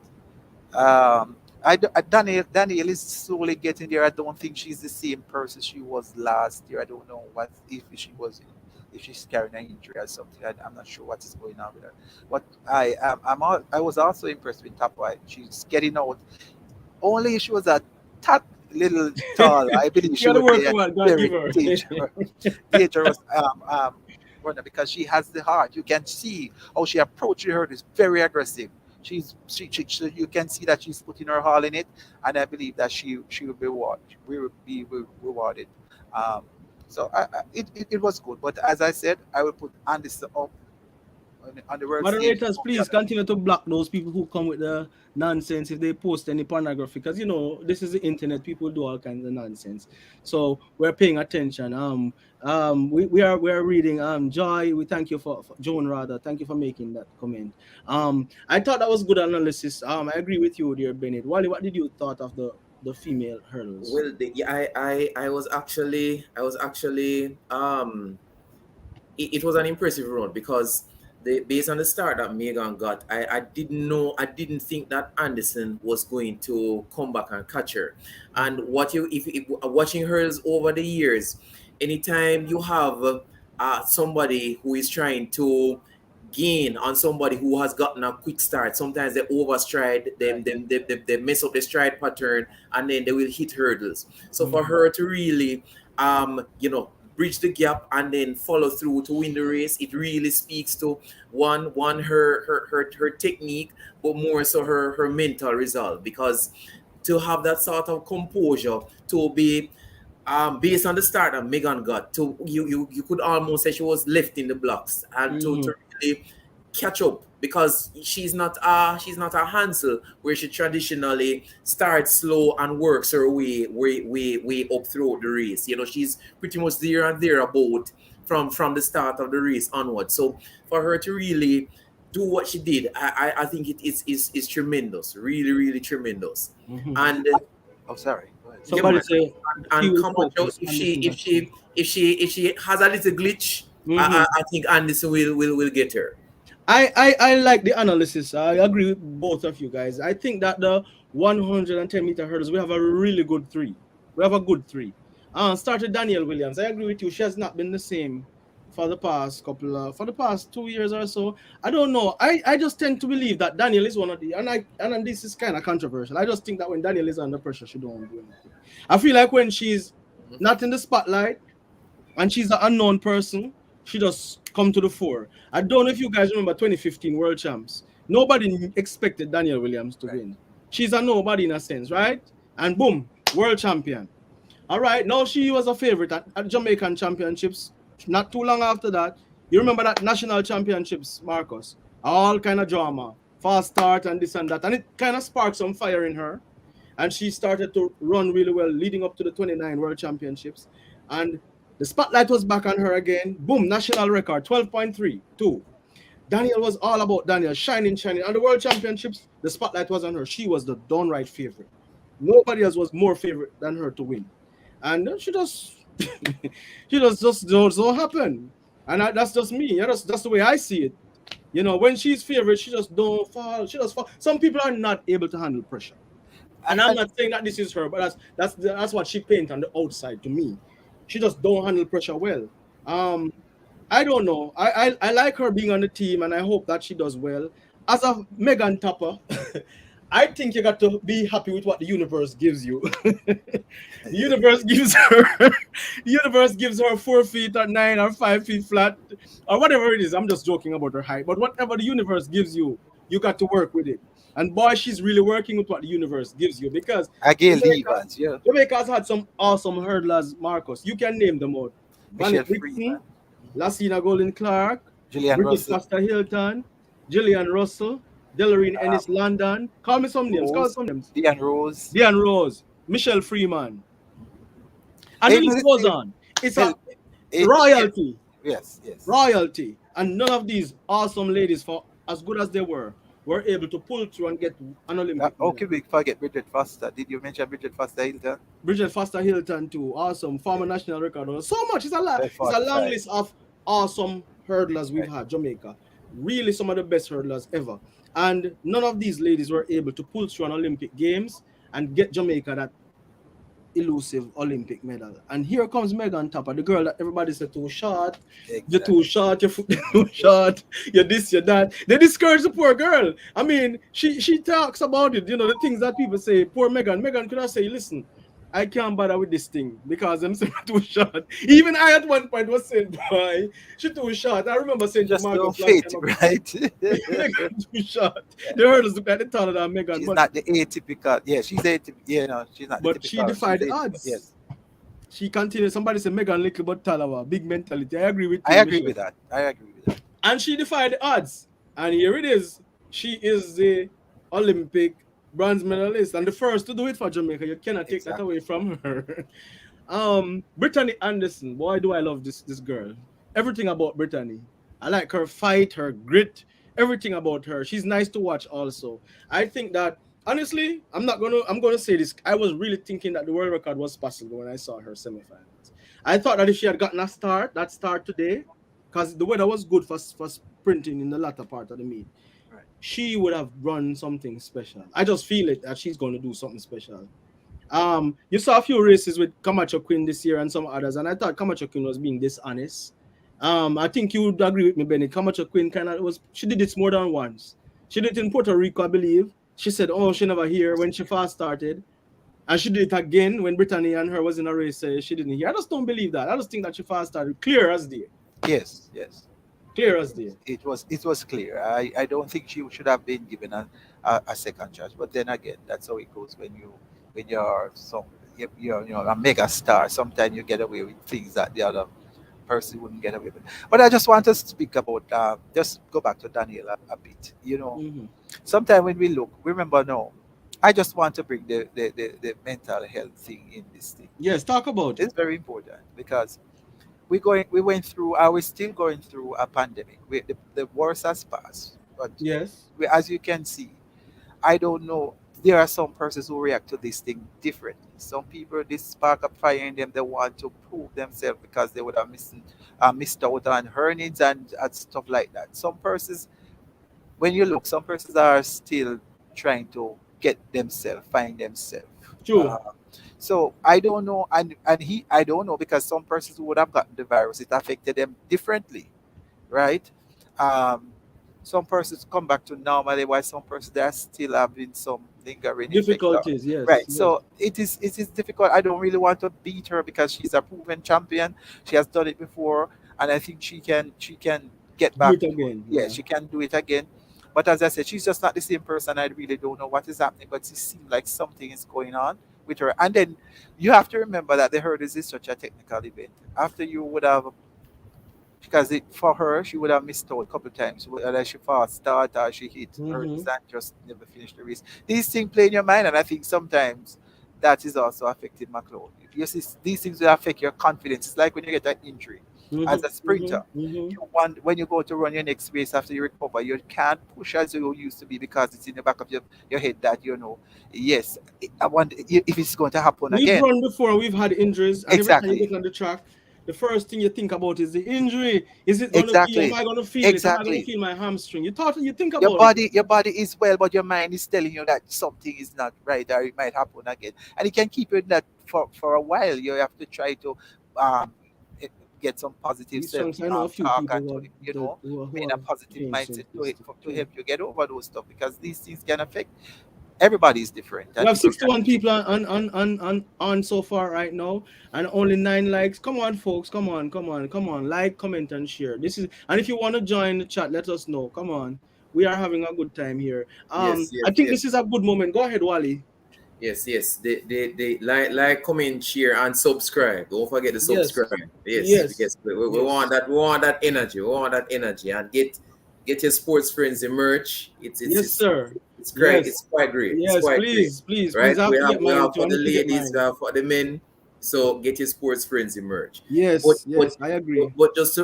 Daniel is slowly getting there. I don't think she's the same person she was last year. I don't know what if she was if she's carrying an injury or something. I'm not sure what is going on with her. But I was also impressed with Tapa. She's getting out. Only she was a tad little tall. I believe You she gotta would work be on a what God give very her. dangerous runner because she has the heart. You can see how she approaches her is very aggressive. You can see that she's putting her all in it, and I believe that she will be rewarded. Um, it was good, but as I said, I will put Anderson up on the world stage. Moderators, please continue to block those people who come with the nonsense if they post any pornography, because you know this is the internet. People do all kinds of nonsense, so we're paying attention. We are reading. Joy, we thank you for Joan rather. Thank you for making that comment. I thought that was good analysis. I agree with you, dear Bennett. Wally, what did you thought of the female hurdles? Well, yeah, I was actually it was an impressive run because based on the start that Megan got, I didn't know, I didn't think that Anderson was going to come back and catch her. And what you if watching hers over the years, anytime you have somebody who is trying to gain on somebody who has gotten a quick start, sometimes they overstride them, they mess up the stride pattern, and then they will hit hurdles. So for her to really bridge the gap and then follow through to win the race, it really speaks to her technique, but more so her mental resolve, because to have that sort of composure, to be based on the start that Megan got, to you could almost say she was left in the blocks, and to really catch up, because she's not a Hansel where she traditionally starts slow and works her way up through the race. She's pretty much there and thereabout from the start of the race onward. So for her to really do what she did, I think it's tremendous, really, really tremendous. And Oh, sorry. Go ahead. Somebody say she and will Kamacho, focus. if she has a little glitch, I think Anderson will get her. I like the analysis. I agree with both of you guys. I think that the 110-meter hurdles, we have a really good three. We have a good three. Started Danielle Williams. I agree with you. She has not been the same for the past 2 years or so. I don't know. I just tend to believe that Danielle is one of the, and this is kind of controversial. I just think that when Danielle is under pressure, she don't do anything. I feel like when she's not in the spotlight and she's an unknown person, she just come to the fore. I don't know if you guys remember 2015 World Champs. Nobody expected Danielle Williams to win. She's a nobody in a sense, right? And boom, world champion. All right, now she was a favorite at Jamaican Championships. Not too long after that, you remember that national championships, Marcus? All kind of drama, fast start and this and that, and it kind of sparked some fire in her, and she started to run really well, leading up to the 29 World Championships, and the spotlight was back on her again. Boom, national record, 12.32. Danielle was all about Danielle, shining. On the World Championships, the spotlight was on her. She was the downright favorite. Nobody else was more favorite than her to win. And she just just don't happen. And that's just me. That's the way I see it. When she's favorite, she just don't fall. She just fall. Some people are not able to handle pressure. And I'm not saying that this is her, but that's what she paints on the outside to me. She just don't handle pressure well. I don't know. I like her being on the team, and I hope that she does well. As a Megan Tapa, I think you got to be happy with what the universe gives you. The universe gives her 4 feet or 9 or 5 feet flat or whatever it is. I'm just joking about her height, but whatever the universe gives you, you got to work with it. And boy, she's really working with what the universe gives you, because Jamaica's had some awesome hurdlers, Marcus. You can name them out. Bennett Dixon, Lassina Golden Clark, Bridget Foster Hilton, Gillian Russell, Delorine Ennis London. Call me some names. Deanne Rose, Michelle Freeman. And the list goes on. It's a royalty. Yes. Royalty. And none of these awesome ladies, for as good as they were able to pull through and get an Olympic. Okay, we forget Bridget Foster. Did you mention Bridget Foster Hilton? Bridget Foster Hilton too. Awesome. Former national record holder. So much. It's a lot. It's a long list of awesome hurdlers we've had, Jamaica. Really some of the best hurdlers ever. And none of these ladies were able to pull through an Olympic Games and get Jamaica elusive Olympic medal. And here comes Megan Tapa, the girl that everybody said too short, you're too Exactly. short, your foot too short, you're this, you're that. They discourage the poor girl. I mean, she talks about it, the things that people say. Poor Megan. Megan could have say, listen, I can't bother with this thing because I'm saying too short. Even I at one point was saying, boy, she too short. I remember saying to Just don't Marcus long fit, time ago, right? Megan too short. The hurdles look like the taller than Megan, She's not the atypical. Yeah, she's atypical. Yeah, no, she's not the but she typical. She's defied the atypical. odds. Yes, She continued. Somebody said Megan little but taller, big mentality. I agree with I you, agree Michelle. with that. I agree with that. And she defied the odds. And here it is. She is the Olympic bronze medalist and the first to do it for Jamaica. You cannot take that Exactly. away from her. Brittany Anderson. Boy, do I love this girl. Everything about Brittany. I like her fight, her grit, everything about her. She's nice to watch also. I think that honestly, I'm gonna say this. I was really thinking that the world record was possible when I saw her semifinals. I thought that if she had gotten that start today, because the weather was good for sprinting in the latter part of the meet, Right. she would have run something special. I just feel it that she's going to do something special. You saw a few races with Camacho Queen this year and some others, and I thought Camacho Queen was being dishonest. I think you would agree with me, Bennett. Camacho Queen kind of was. She did it more than once. She did it in Puerto Rico, I believe. She said, "Oh, she never hear when she first started." And she did it again when Brittany and her was in a race. She didn't hear. I just don't believe that. I just think that she first started clear as day. Yes, yes. Clear as day. It was clear. I don't think she should have been given a second chance. But then again, that's how it goes when you're a mega star. Sometimes you get away with things that the other person wouldn't get away with. But I just want to speak about just go back to Daniel a bit. Mm-hmm. Sometimes when we look, remember now, I just want to bring the mental health thing in this thing. Yes, talk about it. It's very important because we went through are we still going through a pandemic. The worst has passed, but Yes. as you can see, I don't know, there are some persons who react to this thing differently. Some people, this spark of fire in them, they want to prove themselves because they would have missed out on earnings and stuff like that. Some persons, when you look, some persons are still trying to get themselves, find themselves. True. So I don't know, and I don't know, because some persons who would have gotten the virus, it affected them differently, right? Um, some persons come back to normally, while some persons they are still having some lingering effects. Difficulties. Yes. Right. Yes. So it is difficult. I don't really want to beat her because she's a proven champion. She has done it before, and I think she can get Do back it to it. again. Yeah, Yeah. she can do it again. But as I said, she's just not the same person. I really don't know what is happening, but it seems like something is going on with her. And then you have to remember that the hurdles is such a technical event. After you would have, because for her, she would have missed out a couple of times, whether she fast start or she hit hurdles Mm-hmm. and just never finish the race. These things play in your mind, and I think sometimes that is also affecting McLeod. You see, these things will affect your confidence. It's like when you get an injury as a Mm-hmm. sprinter. Mm-hmm. Mm-hmm. You want, when you go to run your next race after you recover, you can't push as you used to be because it's in the back of your head that yes, I want if it's going to happen We've again. run before, we've had injuries, and every time you Exactly, get on the track, the first thing you think about is the injury. Is it gonna be? Am exactly, I gonna feel it? Am I gonna exactly. feel my hamstring? You think Your about it. body, your body is well, but your mind is telling you that something is not right, or it might happen again, and it can keep you in that for a while. You have to try to um, eh, get some positive These self chunks, I know a few talk, people and to be who in a have positive changed mindset since to this it, stuff. to True. help you get over those stuff, because these things can affect everybody is different We and have people react 61 people on so far right now, and only 9 likes. Come on, folks. Come on, come on, come on. Like, comment, and share. This is, and if you want to join the chat, let us know. Come on. We are having a good time here. Yes, I yes, think yes. this is a good moment. Go ahead, Wally. Yes, yes. They like, comment, share, and subscribe. Don't forget to Yes. subscribe. Yes, Yes. yes. We want Yes. that. We want that energy. We want that energy, and get your sports frenzy merch. It's it's Yes, it's sir. it's quite Yes. it's quite great. It's Yes, quite great, please, please, right? please. I have to get We mine have too. for I the need to get ladies. We mine. have for the men. So get your sports frenzy merch. But Yes, but yes, I but, agree. but just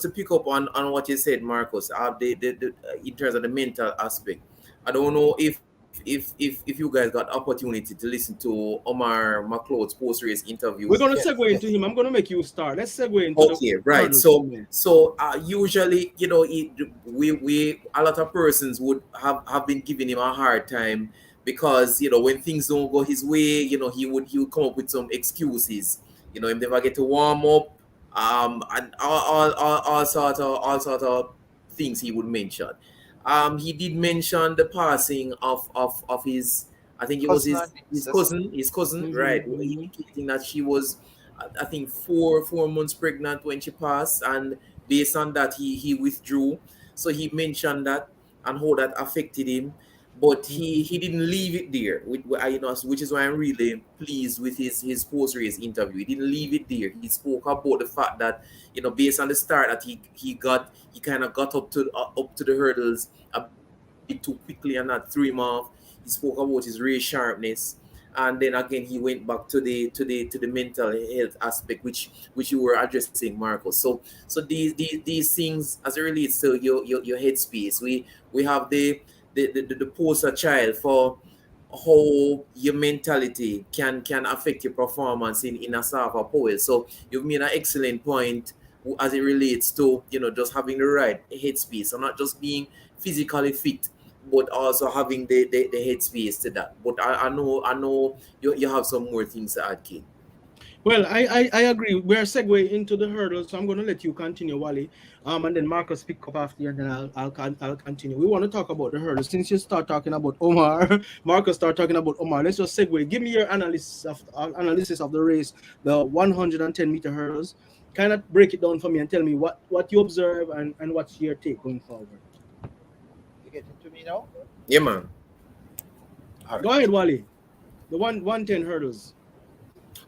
to pick up on what you said, Marcus. In terms of the mental aspect, I don't know if you guys got opportunity to listen to Omar McLeod's post race interview. We're gonna yes, segue into yes. him. I'm gonna make you start. Let's segue into the Okay, right. hurdles So segment. usually, we a lot of persons would have been giving him a hard time because when things don't go his way, he would come up with some excuses. He never get to warm up, and all sort of things he would mention. He did mention the passing of his, I think it was Cousin his and his sister. cousin, his cousin, right? Mm-hmm. Indicating that she was, I think, 4 months pregnant when she passed, and based on that, he withdrew. So he mentioned that and how that affected him, but he didn't leave it there. Which is why I'm really pleased with his post race interview. He didn't leave it there. He spoke about the fact that, based on the start that he kind of got up to the hurdles a bit too quickly and not threw him off. He spoke about his race sharpness, and then again he went back to the mental health aspect, which you were addressing, Marcos. So these things, as it relates to your headspace, we have the poster child for how your mentality can affect your performance in a Safa poll. So you've made an excellent point as it relates to just having the right headspace and not just being physically fit, but also having the headspace to that. But I know you have some more things to add, kid. Well, I agree. We're segue into the hurdles, so I'm going to let you continue, Wally. And then Marcus pick up after you, and then I'll continue. We want to talk about the hurdles. Since you start talking about Omar, Marcus start talking about Omar. Let's just segue. Give me your analysis of the race, the 110-meter hurdles. Kind of break it down for me and tell me what you observe and what's your take going forward. You getting to me now? Yeah, man. All Go right. ahead, Wally. The 110 hurdles.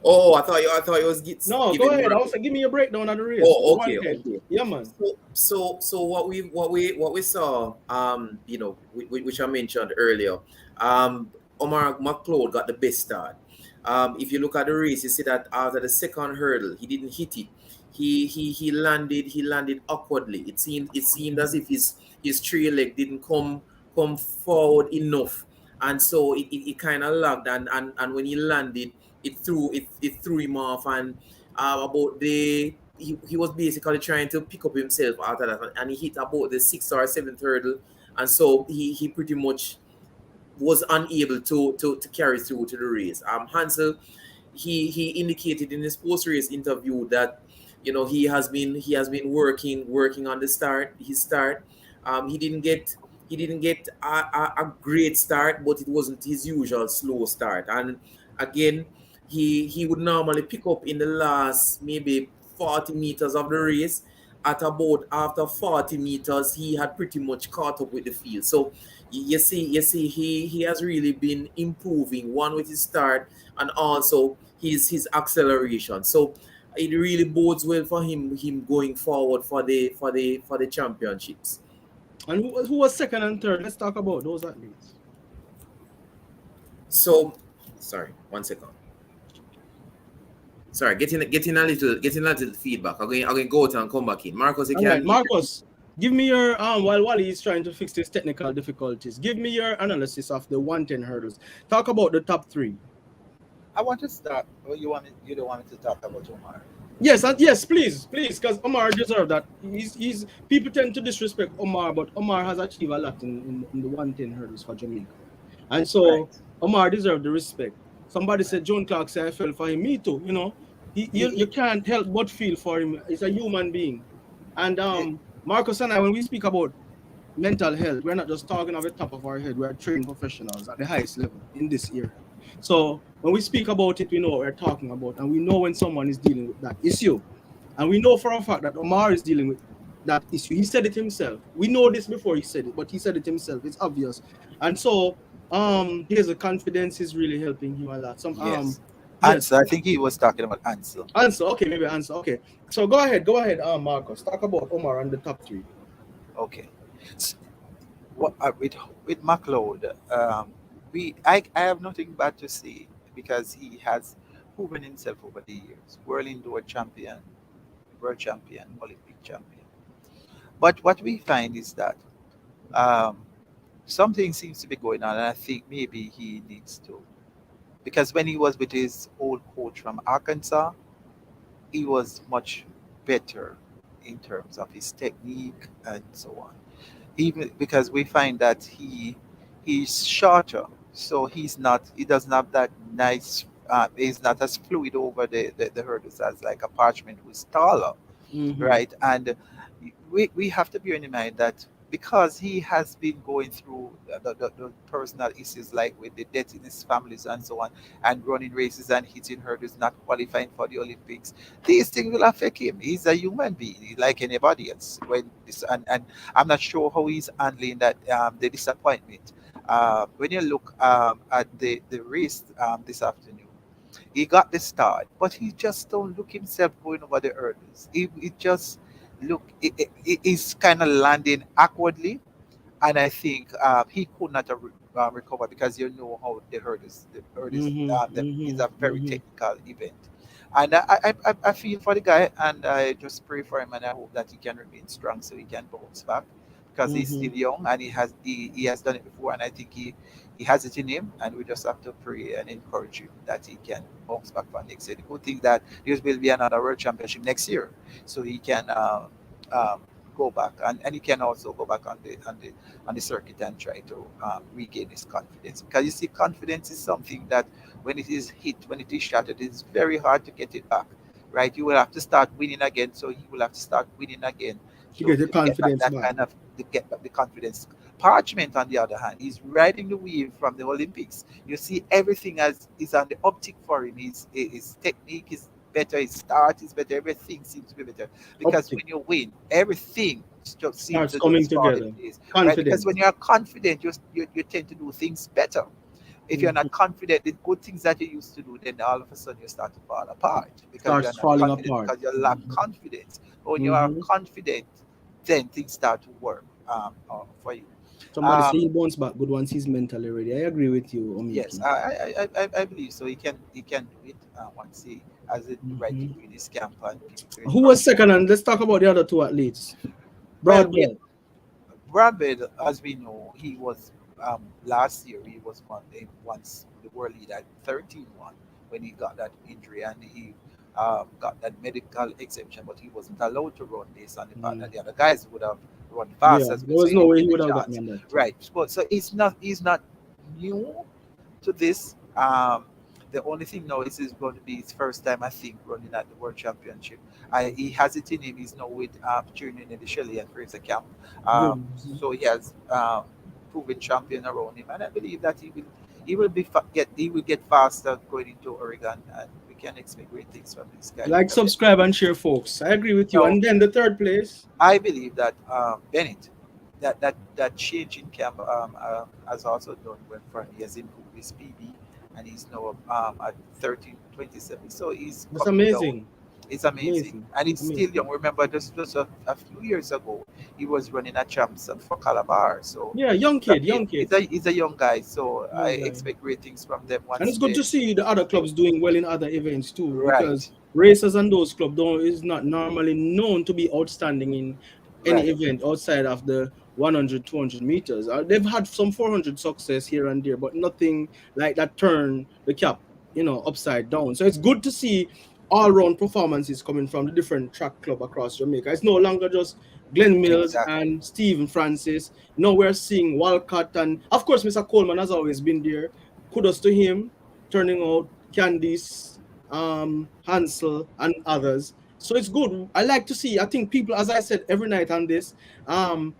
Oh, I thought you was No, go giving ahead. Marcus. Also, give me your breakdown of the race. The Oh, okay, 110. okay. Yeah, man. So what we saw, which I mentioned earlier, Omar McLeod got the best start. If you look at the race, you see that after the second hurdle, he didn't hit it. He landed awkwardly. It seemed as if his trail leg didn't come forward enough, and so it kind of lagged, and when he landed, it threw him off, and about he was basically trying to pick up himself after that, and he hit about the sixth or seventh hurdle, and so he pretty much was unable to carry through to the race. Hansel, he indicated in his post race interview that he has been working on his start. He didn't get a great start, but it wasn't his usual slow start. And again, he would normally pick up in the last maybe 40 meters of the race. At about after 40 meters, he had pretty much caught up with the field. So you see, he has really been improving, one with his start and also his acceleration. So it really bodes well for him going forward for the championships. And who was second and third? Let's talk about those athletes. So sorry, 1 second. Sorry, getting a little feedback. I'm going to go out and come back in. Marcos, you All right, can. Marcus, give me your while Wally is trying to fix his technical difficulties. Give me your analysis of the 110 hurdles. Talk about the top three. I want to start. Oh, you don't want me to talk about Omar. Yes, yes, please, because Omar deserves that. He's people tend to disrespect Omar, but Omar has achieved a lot in the 110 hurdles for Jamaica, and so Right. Omar deserves the respect. Somebody said John Clark said I felt for him. Me too. You He, can't help but feel for him. He's a human being, and he, Marcus and I, when we speak about mental health, we're not just talking off the top of our head. We're trained professionals at the highest level in this area. So when we speak about it, we know what we're talking about, and we know when someone is dealing with that issue. And we know for a fact that Omar is dealing with that issue. He said it himself. We know this before he said it, but he said it himself. It's obvious. And so here's the confidence is really helping him a lot. yes. Yes. Answer. I think he was talking about answer. Answer. Okay, maybe answer. Okay. So go ahead, Marcus. Talk about Omar and the top three. Okay. S- What with McLeod, I have nothing bad to say because he has proven himself over the years. World indoor champion, world champion, Olympic champion. But what we find is that um, something seems to be going on, and I think maybe he needs to. Because when he was with his old coach from Arkansas, he was much better in terms of his technique and so on. Even because we find that he's shorter, so he doesn't have that nice. He's not as fluid over the hurdles as like a parchment who's taller, Mm-hmm. right? And we have to bear in mind that because he has been going through the personal issues like with the death in his families and so on, and running races and hitting hurdles, not qualifying for the Olympics, these things will affect him. He's a human being like anybody else. When this and I'm not sure how he's handling that the disappointment. When you look at the race this afternoon, he got the start, but he just don't look himself going over the hurdles. He just look. He's kind of landing awkwardly, and I think he could not recover because you know how the hurdles Mm-hmm. that is a Mm-hmm. very Mm-hmm. technical event. And I feel for the guy, and I just pray for him, and I hope that he can remain strong so he can bounce back because he's Mm-hmm. still young and he has done it before, and I think he has it in him, and we just have to pray and encourage him that he can bounce back for next year. The good thing that there will be another world championship next year, so he can um, go back, and he can also go back on the circuit and try to regain his confidence. Because you see, confidence is something that when it is hit, when it is shattered, it's very hard to get it back. Right? You will have to start winning again. So he will have to start winning again To get the to get back confidence that back. kind of to get back the confidence. Parchment, on the other hand, is riding the wave from the Olympics. You see, everything as is on the uptick for him. His technique is better, his start is better, everything seems to be better. Because Optic when you win, everything just seems starts to coming just fall in together. place, right? Because when Confidence. you're confident, you tend to do things better. If you're Mm-hmm. not confident, the good things that you used to do, then all of a sudden you start to fall apart because you're Starts not falling confident, apart. because you lack Mm-hmm. confidence. But when you are Mm-hmm. confident, then things start to work for you. Somebody say Um, he bounce back good once he's mentally ready. I agree with you, yes, Omiki. I believe so. He can do it once he has the right Mm-hmm. people in his camp and people to Who was encourage him. second? And let's talk about the other two athletes. Well, we Broadbelt. Bradford, as we know, he was last year. He was once the world leader at 13-1 when he got that injury, and he got that medical exemption, but he wasn't allowed to run based on the fact Mm. that the other guys would have run fast Yeah, as well, there so was he no didn't way get he the would have gotten chance. on that team. Right, so he's not new to this. The only thing now is going to be his first time, I think, running at the World Championship. He has it in him. He's now with training in the Shelley and Fraser camp. Good. So he has proven champion around him, and I believe that he will get faster going into Oregon, and we can expect great things from this guy. Like, subscribe, and share, folks. I agree with you. Now, And then the third place. I believe that Bennett, that change in camp has also done well for him. He has improved his PB, and he's now at 13:27. So he's That's coming down. amazing. It's amazing, Amazing. and he's still Amazing. young. Remember, just a few years ago, he was running a champs for Calabar. So Yeah, young he's a kid, kid. young kid. He's a young guy. So I Young guy. expect great things from them And once it's good they to see the other clubs doing well in other events too, because right, racers and those clubs don't is not normally known to be outstanding in any right, event outside of the 100, 200 meters. They've had some 400 success here and there, but nothing like that turn the cap, upside down. So it's good to see all-round performances coming from the different track club across Jamaica. It's no longer just Glenn Mills exactly. and Stephen Francis. We're seeing Walcott, and of course Mr. Coleman has always been there. Kudos to him turning out Candice, Hansel, and others. So it's good. I like to see. I think people, as I said every night on this,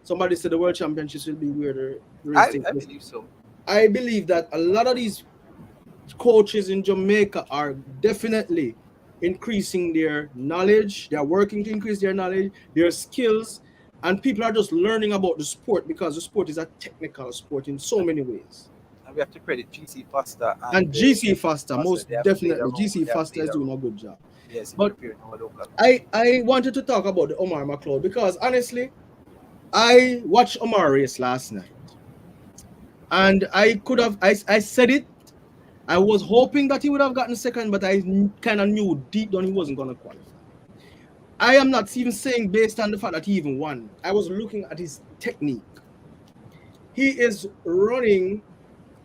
somebody said the World Championships will be where the race takes I place. believe so. I believe that a lot of these coaches in Jamaica are definitely increasing their knowledge. They are working to increase their knowledge, their skills, and people are just learning about the sport because the sport is a technical sport in so many ways. And we have to credit GC Foster and And the GC Foster, Foster. most They have played a definitely, role. GC They have Foster played is a doing role. a good job. Yes, in But preparing our local I, competition. I wanted to talk about the Omar McLeod because honestly, I watched Omar race last night, and I could have, I said it. I was hoping that he would have gotten second, but I kind of knew deep down he wasn't going to qualify. I am not even saying based on the fact that he even won. I was looking at his technique. He is running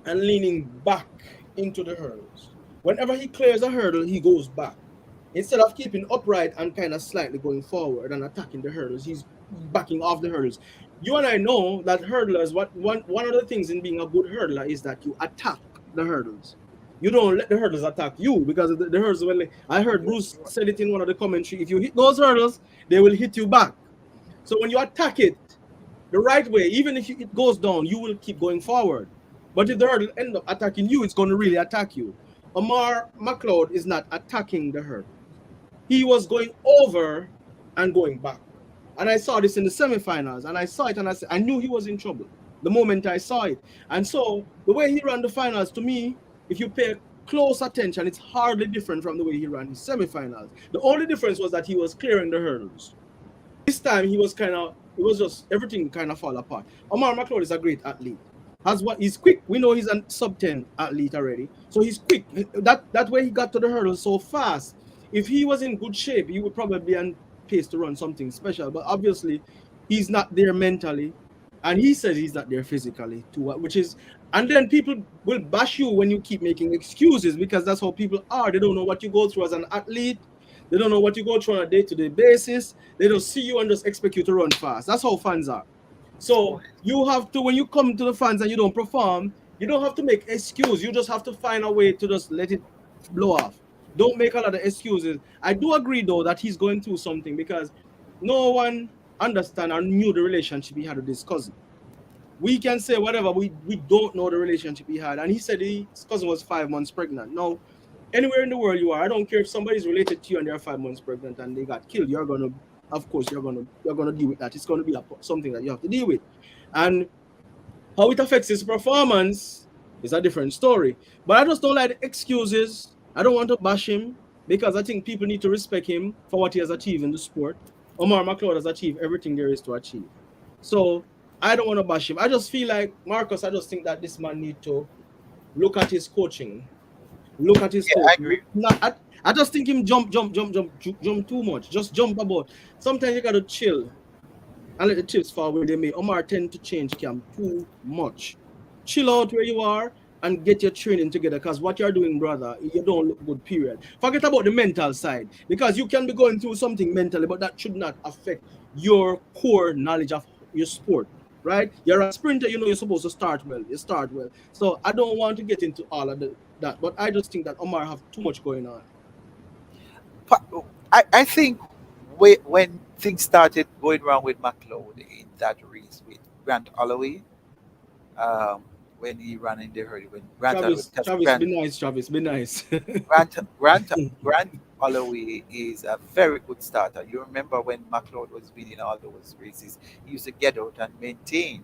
and leaning back into the hurdles. Whenever he clears a hurdle, he goes back. Instead of keeping upright and kind of slightly going forward and attacking the hurdles, he's backing off the hurdles. you and I know that hurdlers, what one of the things in being a good hurdler is that you attack the hurdles. You don't let the hurdles attack you because the hurdles will. I heard Bruce said it in one of the commentary. If you hit those hurdles, they will hit you back. So when you attack it the right way, even if it goes down, you will keep going forward. But if the hurdle end up attacking you, it's going to really attack you. Omar McLeod is not attacking the hurdle. He was going over and going back. And I saw this in the semifinals, and I saw it, and I knew he was in trouble the moment I saw it. And so the way he ran the finals, to me, if you pay close attention, it's hardly different from the way he ran his semifinals. The only difference was that he was clearing the hurdles. This time he was it was just everything kind of fall apart. Omar McLeod is a great athlete. He's quick. We know he's a sub 10 athlete already. So he's quick. That way he got to the hurdles so fast. If he was in good shape, he would probably be on pace to run something special. But obviously, he's not there mentally. And he says he's not there physically too, which is, and then people will bash you when you keep making excuses because that's how people are. They don't know what you go through as an athlete. They don't know what you go through on a day-to-day basis. They don't see you and just expect you to run fast. That's how fans are. So you have to, when you come to the fans and you don't perform, you don't have to make excuse. You just have to find a way to just let it blow off. Don't make a lot of excuses. I do agree though that he's going through something because no one understand or knew the relationship he had with his cousin. We can say whatever, we don't know the relationship he had. And he said his cousin was 5 months pregnant. Now, anywhere in the world you are, I don't care if somebody's related to you and they're 5 months pregnant and they got killed, you're gonna deal with that. It's gonna be something that you have to deal with. And how it affects his performance is a different story. But I just don't like the excuses. I don't want to bash him because I think people need to respect him for what he has achieved in the sport. Omar McLeod has achieved everything there is to achieve. So I don't want to bash him. I just feel like Marcus, I just think that this man need to look at his coaching. Look at his coaching. I agree. I just think him jump too much. Just jump about. Sometimes you gotta chill and let the chips fall where they may. Omar tend to change camp too much. Chill out where you are and get your training together because what you're doing, brother, you don't look good, period. Forget about the mental side because you can be going through something mentally, but that should not affect your core knowledge of your sport, right? You're a sprinter, you know you're supposed to start well. You start well. So I don't want to get into all of that, but I just think that Omar have too much going on. I think when things started going wrong with McLeod in that race with Grant Holloway, when he ran in the hurry, when Travis, be nice. Grant Holloway is a very good starter. You remember when McLeod was winning all those races, he used to get out and maintain.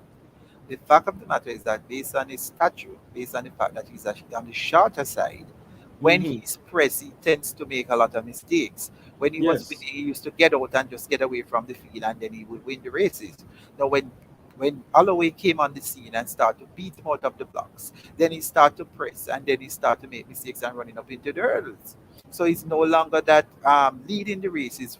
The fact of the matter is that based on his stature, based on the fact that he's actually on the shorter side, when he's pressed, he tends to make a lot of mistakes. When he was winning, he used to get out and just get away from the field, and then he would win the races. Now, when Holloway came on the scene and started to beat him out of the blocks, then he started to press, and then he started to make mistakes and running up into the hurdles. So he's no longer that leading the races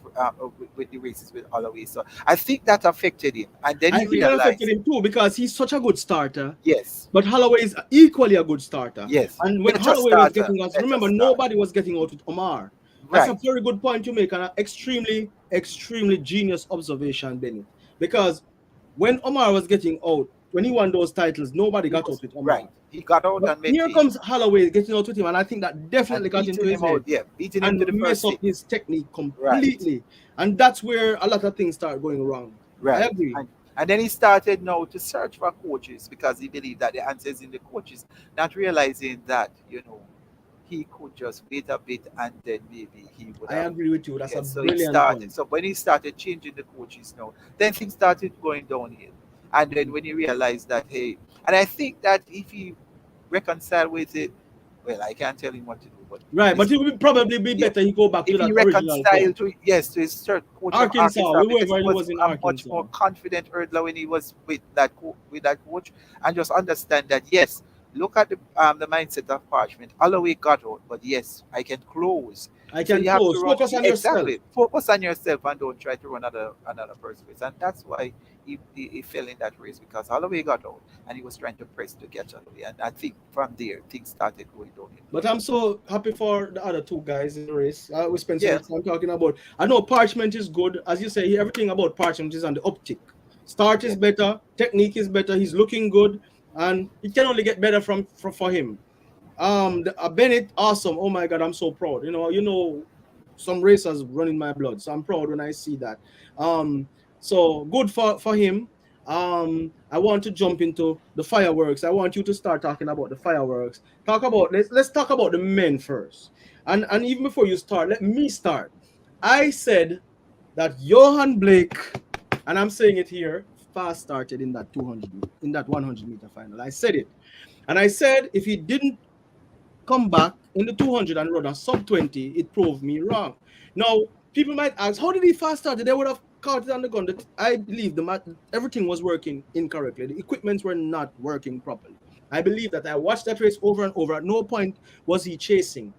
with the races with Holloway. So I think that affected him, and then I he think that realized, affected him too because he's such a good starter. yes, But Holloway is equally a good starter. yes, And when better Holloway was starter, getting out, better remember, starter. nobody was getting out with Omar. That's Right. a very good point you make and an extremely, extremely genius observation, Bennett. Because when Omar was getting out, when he won those titles, nobody got out with Omar. Right. He got out But and made here peace comes Holloway getting out with him, and I think that definitely and got into beating his him head out. Yeah, beating him and to the mess first up hit. his technique Right. completely. And that's where a lot of things start going wrong. I Right. agree. And then he started now to search for coaches because he believed that the answer is in the coaches, not realizing that, he could just wait a bit and then maybe he would I have. agree with you. That's a Yes, so he brilliant started. point. So when he started changing the coaches now, then things started going downhill. And then when he realized that, hey, and I think that if he reconciled with it, well, I can't tell him what to do, but Right, but it would probably be yeah, better he go back to if he that original coach. reconciled to his third coach from Arkansas, Arkansas, because whoever he he was was in a much more Arkansas. confident hurdler when he was with that coach, and just understand that yes, look at the mindset of Parchment. Holloway got out, but yes, I can close. I So can you have to close. run Focus on yourself. exactly. Focus on yourself and don't try to run another person's race. And that's why he fell in that race because Holloway got out and he was trying to press to catch Holloway. And I think from there things started going downhill. But I'm so happy for the other two guys in the race. We spent so Yeah. much time talking about. I know Parchment is good. As you say, everything about Parchment is on the uptick. Start Yeah. is better, technique is better. He's looking good, and it can only get better for him. Bennett, awesome. Oh my God, I'm so proud. Some racers run in my blood, so I'm proud when I see that. Um, so good for him. I want to jump into the fireworks. I want you to start talking about the fireworks. Let's talk about the men first. And even before you start, let me start. I said that Johan Blake, and I'm saying it here, fast started in that 200 in that 100-meter final. I said it. And I said if he didn't come back in the 200 and run a sub 20, it proved me wrong. Now, people might ask, how did he fast start? They would have caught it on the gun. I believe everything was working incorrectly. The equipments were not working properly. I believe that I watched that race over and over. At no point was he chasing.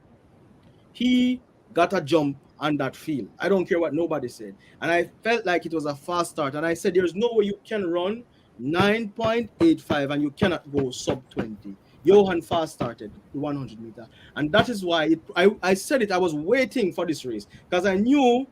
He got a jump on that field. I don't care what nobody said. And I felt like it was a fast start. And I said, there's no way you can run 9.85 and you cannot go sub 20. Johan fast started the 100-meter. And that is why I said it. I was waiting for this race because I knew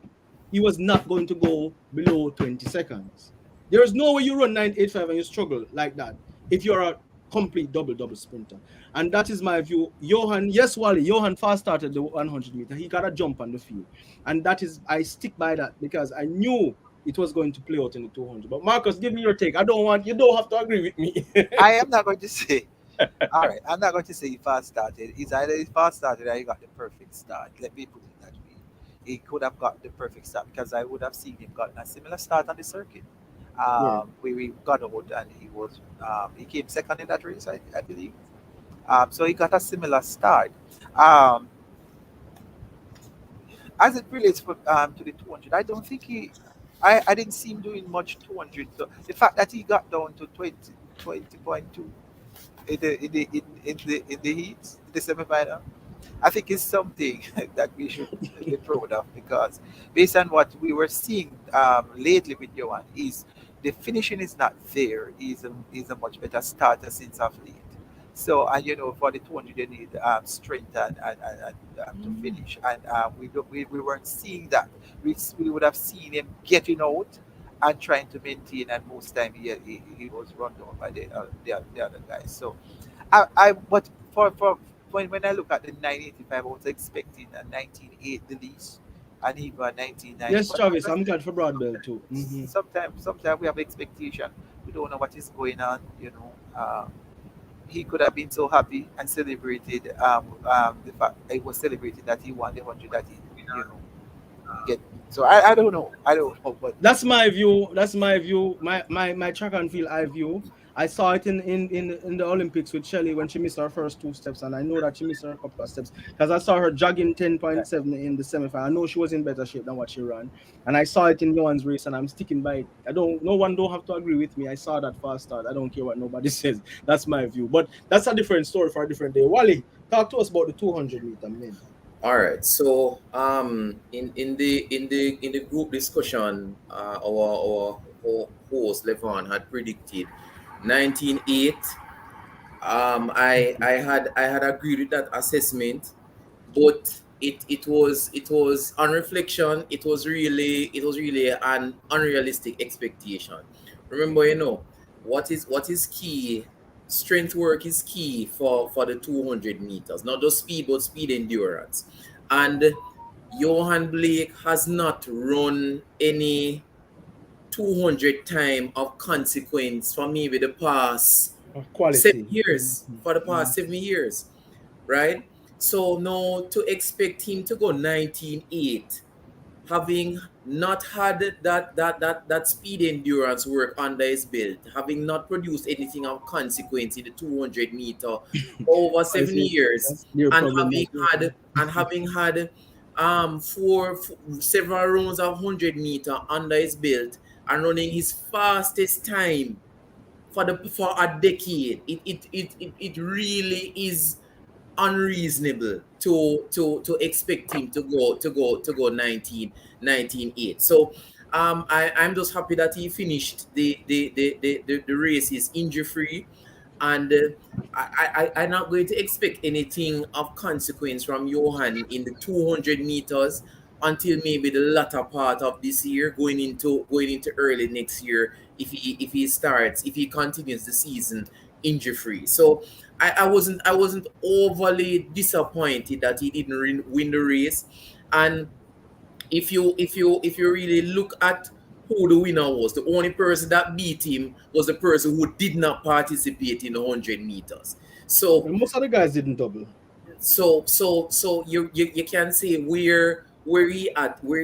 he was not going to go below 20 seconds. There is no way you run 9.85 and you struggle like that if you're a complete double sprinter. And that is my view. Yes, Wally, Johan fast started the 100-meter. He got a jump on the field. And that is, I stick by that because I knew it was going to play out in the 200. But Marcus, give me your take. You don't have to agree with me. I am not going to say. All right, I'm not going to say he fast started. It's either he fast started or he got the perfect start. Let me put it that way. He could have got the perfect start because I would have seen him gotten a similar start on the circuit. Yeah. We got out and he came second in that race, I believe. So he got a similar start. Um, as it relates to the 200, I don't think I didn't see him doing much 200. So the fact that he got down to 20.2 in the heats, in the semifinal, I think is something that we should be proud of because based on what we were seeing lately with Johan, is the finishing is not there. He's a much better starter since of late. So and for the 200 you need strength and to finish, and we weren't seeing that. We would have seen him getting out and trying to maintain, and most time he was run down by the other guys. So but for when I look at the 985, I was expecting a 19.8 the least, and even a 19.9. Yes, But Travis, I'm honestly, glad for Broadbelt too. sometimes we have expectation. We don't know what is going on. He could have been so happy and celebrated the fact he was celebrating that he won the 100 that he get. So I don't know. I don't know, but That's my view. That's my view. My track and field eye view. I saw it in the Olympics with Shelly when she missed her first two steps, and I know that she missed her couple of steps because I saw her jogging yeah. 10.7 in the semifinal. I know she was in better shape than what she ran, and I saw it in Johan's race, and I'm sticking by it. No one don't have to agree with me. I saw that fast start. I don't care what nobody says. That's my view. But that's a different story for a different day. Wally, talk to us about the 200-meter men. All right. So in the group discussion, our host Levon had predicted 19.8. I had agreed with that assessment, but it was on reflection, it was really an unrealistic expectation. Remember, what is key. Strength work is key for the 200 meters, not just speed but speed endurance. And Johan Blake has not run any 200 time of consequence for me with the past Of seven quality. years for the past 7 years, right? So now to expect him to go 19.8, having not had that speed endurance work under his belt, having not produced anything of consequence in the 200 meter over seven Quality. years, That's their and problem. having That's their had problem. and having had several rounds of 100 meter under his belt and running his fastest time for a decade, it really is unreasonable to expect him to go 19.8. So I'm just happy that he finished the races injury free, and I'm not going to expect anything of consequence from Johan in the 200 meters. until maybe the latter part of this year, going into early next year, if he continues the season injury free. So I wasn't overly disappointed that he didn't win the race. And if you really look at who the winner was, the only person that beat him was the person who did not participate in the 100 meters. So And most of the guys didn't double. you can say where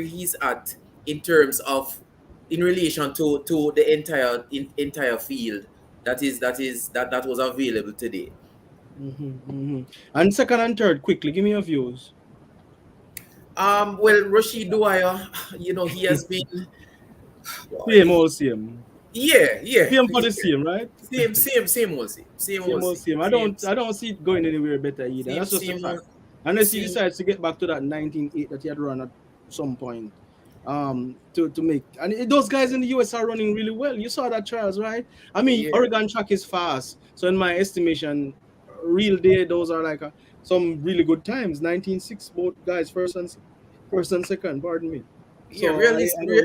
he's at in terms of in relation to the entire field that was available today. And second and third, quickly, give me your views. Well, Rashid Dwyer, he has been Same old same. yeah Same for the same, right? same old same Same old same. I don't see it going anywhere better either. That's just a fact. Unless he same. decides to get back to that 19.8 that he had run at some point. To make, and those guys in the US are running really well. You saw that trials, right? I mean, Yeah. Oregon track is fast, so in my estimation, real day those are like some really good times. 19.6 both guys, first and second. Pardon me. Yeah, So I don't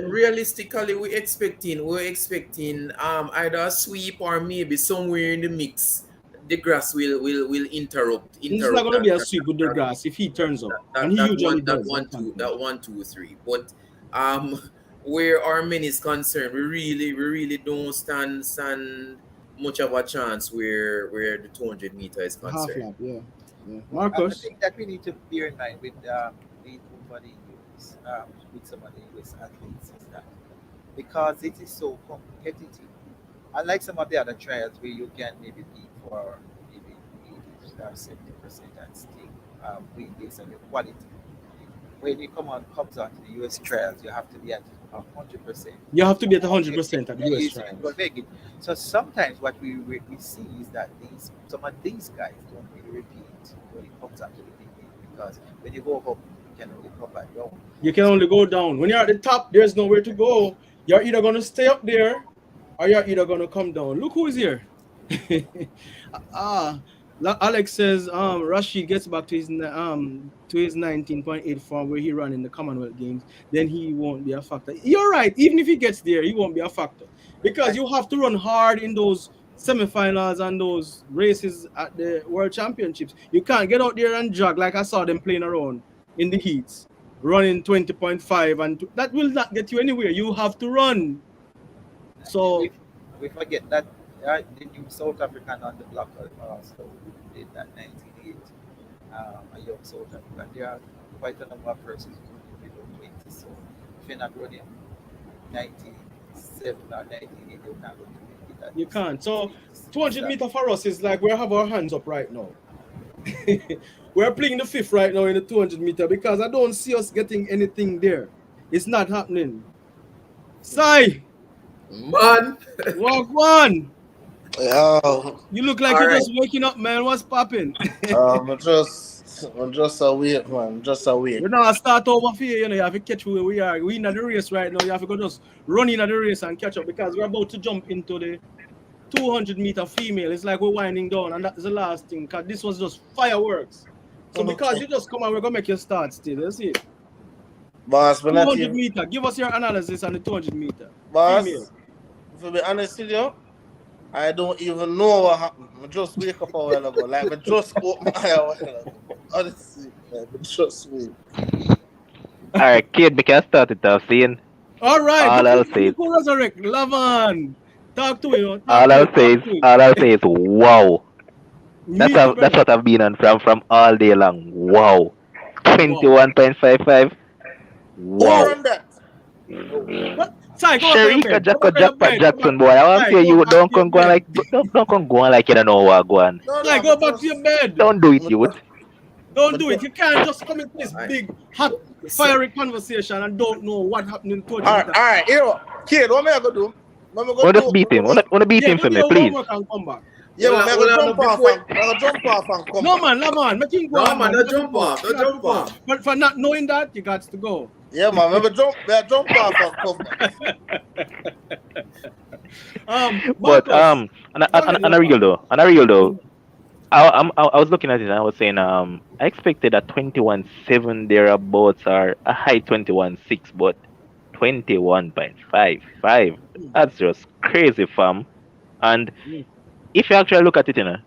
know. realistically, we're expecting either a sweep or maybe somewhere in the mix, the grass will interrupt. It's not going to be a that, sweep with the grass if he turns up, that, and he that usually one that does. one two that 1 2 3. But where our men is concerned, we really don't stand much of a chance where the 200 meter is Half concerned. lap, yeah. I Marcus, think that we need to bear in mind with the over the years with some of the US athletes is that because it is so competitive, unlike some of the other trials where you can maybe be for maybe 80 or 70% and still win based on your quality. When you comes out to the US trials, you have to be at 100%. you have to be at 100% at US trials. Make it. So sometimes what we see is that some of these guys don't really repeat when it comes up to the big game because when you go up, you can only come back down. You can only go down. When you're at the top, there's nowhere to go. You're either going to stay up there or you're either going to come down. Look who is here. Alex says Rashid gets back to his 19.8 form where he ran in the Commonwealth Games, then he won't be a factor. You're right. Even if he gets there, he won't be a factor because you have to run hard in those semifinals and those races at the World Championships. You can't get out there and jog like I saw them playing around in the heats, running 20.5, and that will not get you anywhere. You have to run. So we forget that the new South African on the block also did that 98. A young South African. There are quite a number of persons who below 20. So if you're not running 97 or 98, you're not going to make it. You can't. So 200 meter for us is like we have our hands up right now. We're playing the fifth right now in the 200 meter because I don't see us getting anything there. It's not happening. Sai, Man, walk one. Yo, You look like All you're right. just waking up, man. What's popping? I'm just awake, man. Just awake. You know, I start over here. You know, you have to catch where we are. We're in the race right now. You have to go just run in the race and catch up because we're about to jump into the 200 meter female. It's like we're winding down, and that's the last thing because this was just fireworks. So because you just come and we're gonna make you start still. Let's see. Boss, but not 200 even, meter. Give us your analysis on the 200 meter. boss, Female. to be honest with you, I don't even know what happened. I just wake up a while ago. Like, I just opened my eye a while ago. Honestly, like, I just wake. All right, kid, we can start it off saying All right. All I'll say is- Who resurrect? Lavan. Talk to you. all I'll say is wow. That's what I've been on from all day long. Wow. 21.55. More Wow. than that. Sharika Jackpot Jackson boy. I want to hear you don't come go on like you don't know what go on. No, Sai, go back to your bed. Don't do it, youth. Don't do it. You can't just come into this big, hot, fiery conversation and don't know what happened in 200 All right, you know, kid, what am I gonna do? Wanna just beat him. Wanna beat him for me, please. And come back. Yeah, Hold man, on, I'm hold on, gonna jump off and come No, back. man. Make him go. No, man, don't jump off. Don't jump off. But for not knowing that, you got to go. Yeah, man, I'm gonna jump off and come back. But Marcus, on a real though, I was looking at it and I was saying I expected a 21.7 thereabouts or a high 21.6, but 21.55. That's just crazy, fam. And Mm. if you actually look at it, the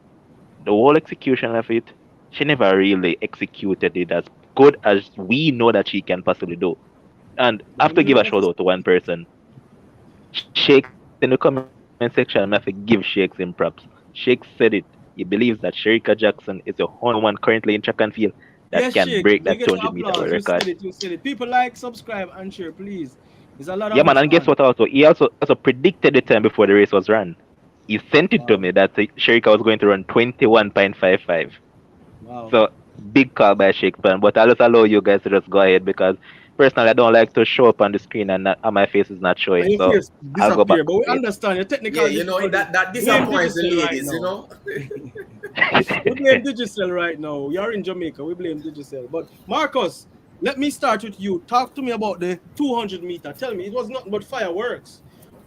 whole execution of it, she never really executed it as good as we know that she can possibly do. And I have to give a shout out to one person. Shakes in the comment section, I have to give Shakes in props. Shakes said it. He believes that Sherika Jackson is the only one currently in track and field that Yes, can Shakes. break that Biggest 200-meter world applause. You record. said it. You said it. People like, subscribe, and share, please. There's a lot Yeah, of man, us and guess on. what? Also, he also predicted the time before the race was run. He sent it to Wow. me that Sherika was going to run 21.55. Wow. So big call by Shakespeare, but I'll just allow you guys to just go ahead because personally I don't like to show up on the screen and my face is not And showing. your So face I'll go back disappear. But we to understand your Yeah, technical you know difficulties. that Blame disappoints the Digicel right ladies, you now. know. We blame it. Digicel right now. You're in Jamaica. We blame Digicel. But Marcus, let me start with you. Talk to me about the 200-meter. Tell me, it was nothing but fireworks.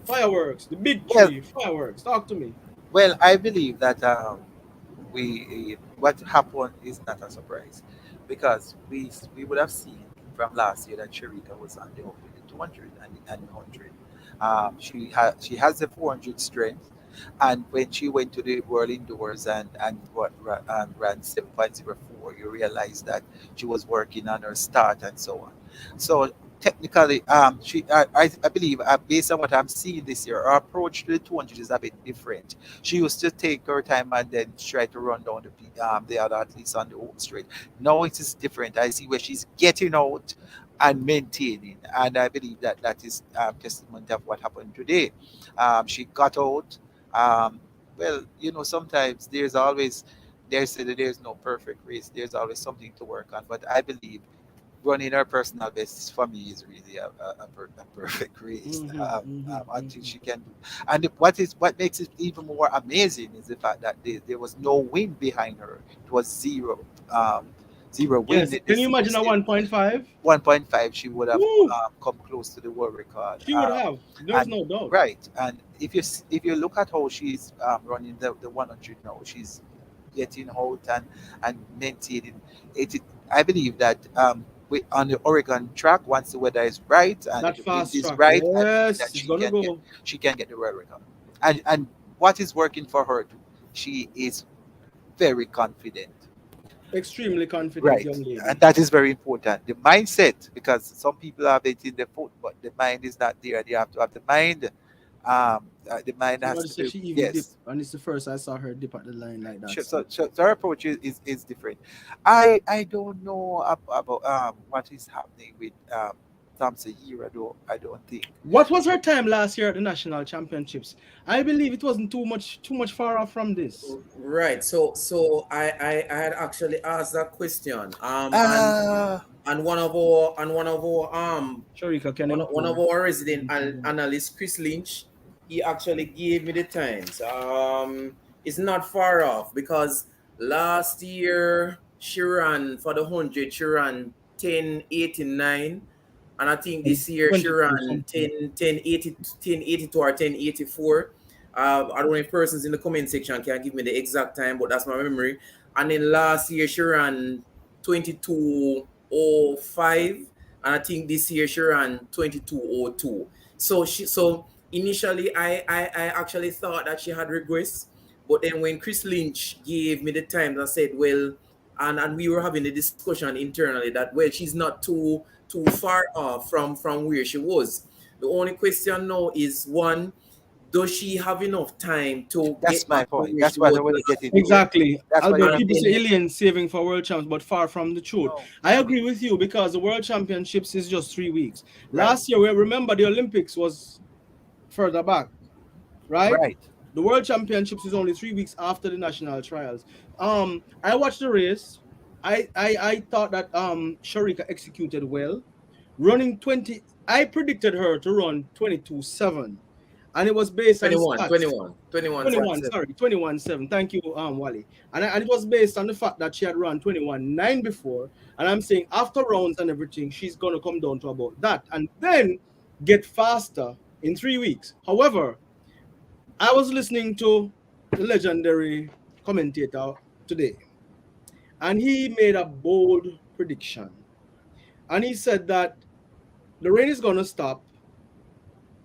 Fireworks. The big Well, tree. Fireworks. Talk to me. well, I believe that we what happened is not a surprise because we would have seen from last year that Sharika was on the up with the 200 and 100. She has the 400 strength, and when she went to the world indoors and ran 7.04, you realize that she was working on her start and so on. So technically, I believe based on what I'm seeing this year, her approach to the 200 is a bit different. She used to take her time and then try to run down the other athletes on the home straight. Now it is different. I see where she's getting out and maintaining, and I believe that that is testament of what happened today. She got out. Um, well, sometimes they say that there's no perfect race. There's always something to work on, but I believe running her personal best for me is really a perfect race. Until she can do. And what makes it even more amazing is the fact that there was no wind behind her. It was zero wind. Yes. Can you imagine a 1.5? 1.5, she would have Woo! come close to the world record. She would have. There's And no doubt. right, and if you look at how she's running the 100 now, she's getting out and maintaining it. I believe that on the Oregon track, once the weather is right and That the wind fast is track. right, I believe Yes. that It's gonna go she can get the world record. And what is working for her too, she is very confident. extremely confident Right. young And lady. that is very important. The mindset, because some people have it in the foot, but the mind is not there. They have to have the mind. The mind has Somebody to said be, she even dip, yes. and it's the first I saw her dip at the line like that. So her approach is different. I don't know about what is happening with Thompson here. I don't think. What was her time last year at the national championships? I believe it wasn't too much far off from this. Right. So I had actually asked that question. Uh And one of our Sharika can one of improve. our resident analysts, Chris Lynch, he actually gave me the times. It's not far off because last year she ran for the 100. She ran 10:89, and I think And this year she 22 ran something. 10:82 or 10:84. I don't know if persons in the comment section can give me the exact time, but that's my memory. And then last year she ran 22:05, and I think this year she ran 22:02. So initially I actually thought that she had regressed, but then when Chris Lynch gave me the times, I said, well, and we were having a discussion internally that, well, she's not too far off from where she was. The only question now is, one, does she have enough time to that's get back my to point. where That's she what was I want to get last into. year? Exactly. That's what I Albeit want And people to say then, get into. Alien saving for world champs, but far from the truth. No, I agree with you because the world championships is just 3 weeks. right, Last year, we remember the Olympics was further back, right? right. The world championships is only 3 weeks after the national trials. I watched the race. I thought that Sharika executed well. Running 20, I predicted her to run 22.7, and it was based on 21, stats. 21, 21.7. 21, sorry, 21.7. Thank you, Wally. And it was based on the fact that she had run 21.9 before. And I'm saying after rounds and everything, she's gonna come down to about that and then get faster in 3 weeks. However, I was listening to the legendary commentator today, and he made a bold prediction. And he said that the rain is gonna stop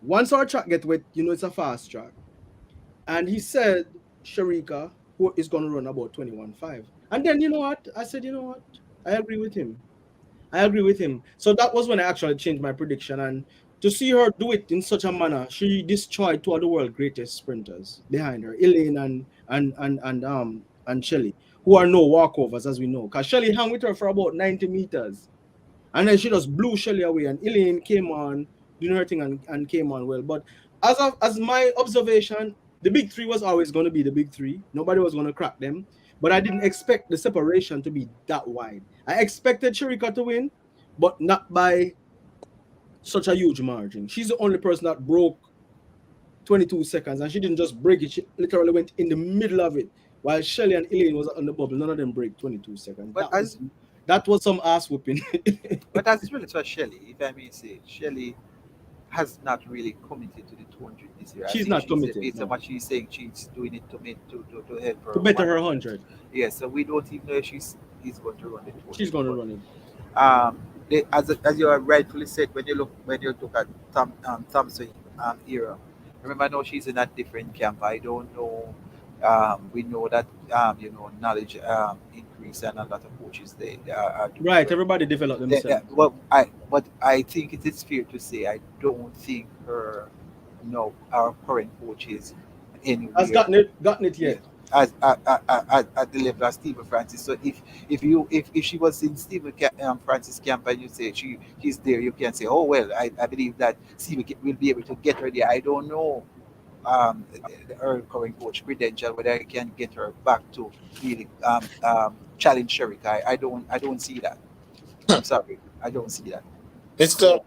once our track get wet. You know, it's a fast track. And he said Sharika who is gonna run about 21.5. And then you know what? I said, you know what? I agree with him. I agree with him. So that was when I actually changed my prediction. And to see her do it in such a manner, she destroyed two of the world's greatest sprinters behind her, Elaine and Shelley, who are no walkovers as we know. Because Shelley hung with her for about 90 meters. And then she just blew Shelley away. And Elaine came on doing her thing and came on well. But as my observation, the big three was always going to be the big three. Nobody was going to crack them. But I didn't expect the separation to be that wide. I expected Sharika to win, but not by such a huge margin. She's the only person that broke 22 seconds, and she didn't just break it. She literally went in the middle of it. While Shelley and Elaine was on the bubble, none of them break 22 seconds. But That was some ass whooping. but as it relates to Shelley, if I may say, Shelley has not really committed to the 200 this year. I She's think not committed, Based no. on what she's saying, she's doing it to help her. To better her 100. Yeah, so we don't even know if she's going to run the 200. She's going to run it. As you rightfully said, when you look at Thompson era, remember now she's in a different camp. I don't know. We know that knowledge increase and a lot of coaches they are doing Right, well. everybody developed themselves. But I think it is fair to say I don't think our current coaches anywhere Has gotten it yet. at the level of Stephen Francis. So if she was in Stephen Francis camp and you say she's there, you can say, oh well, I believe that Stephen will be able to get her there. I don't know her current coach credential whether I can get her back to really challenge Sharika. I don't see that. I'm sorry, I don't see that. Mr.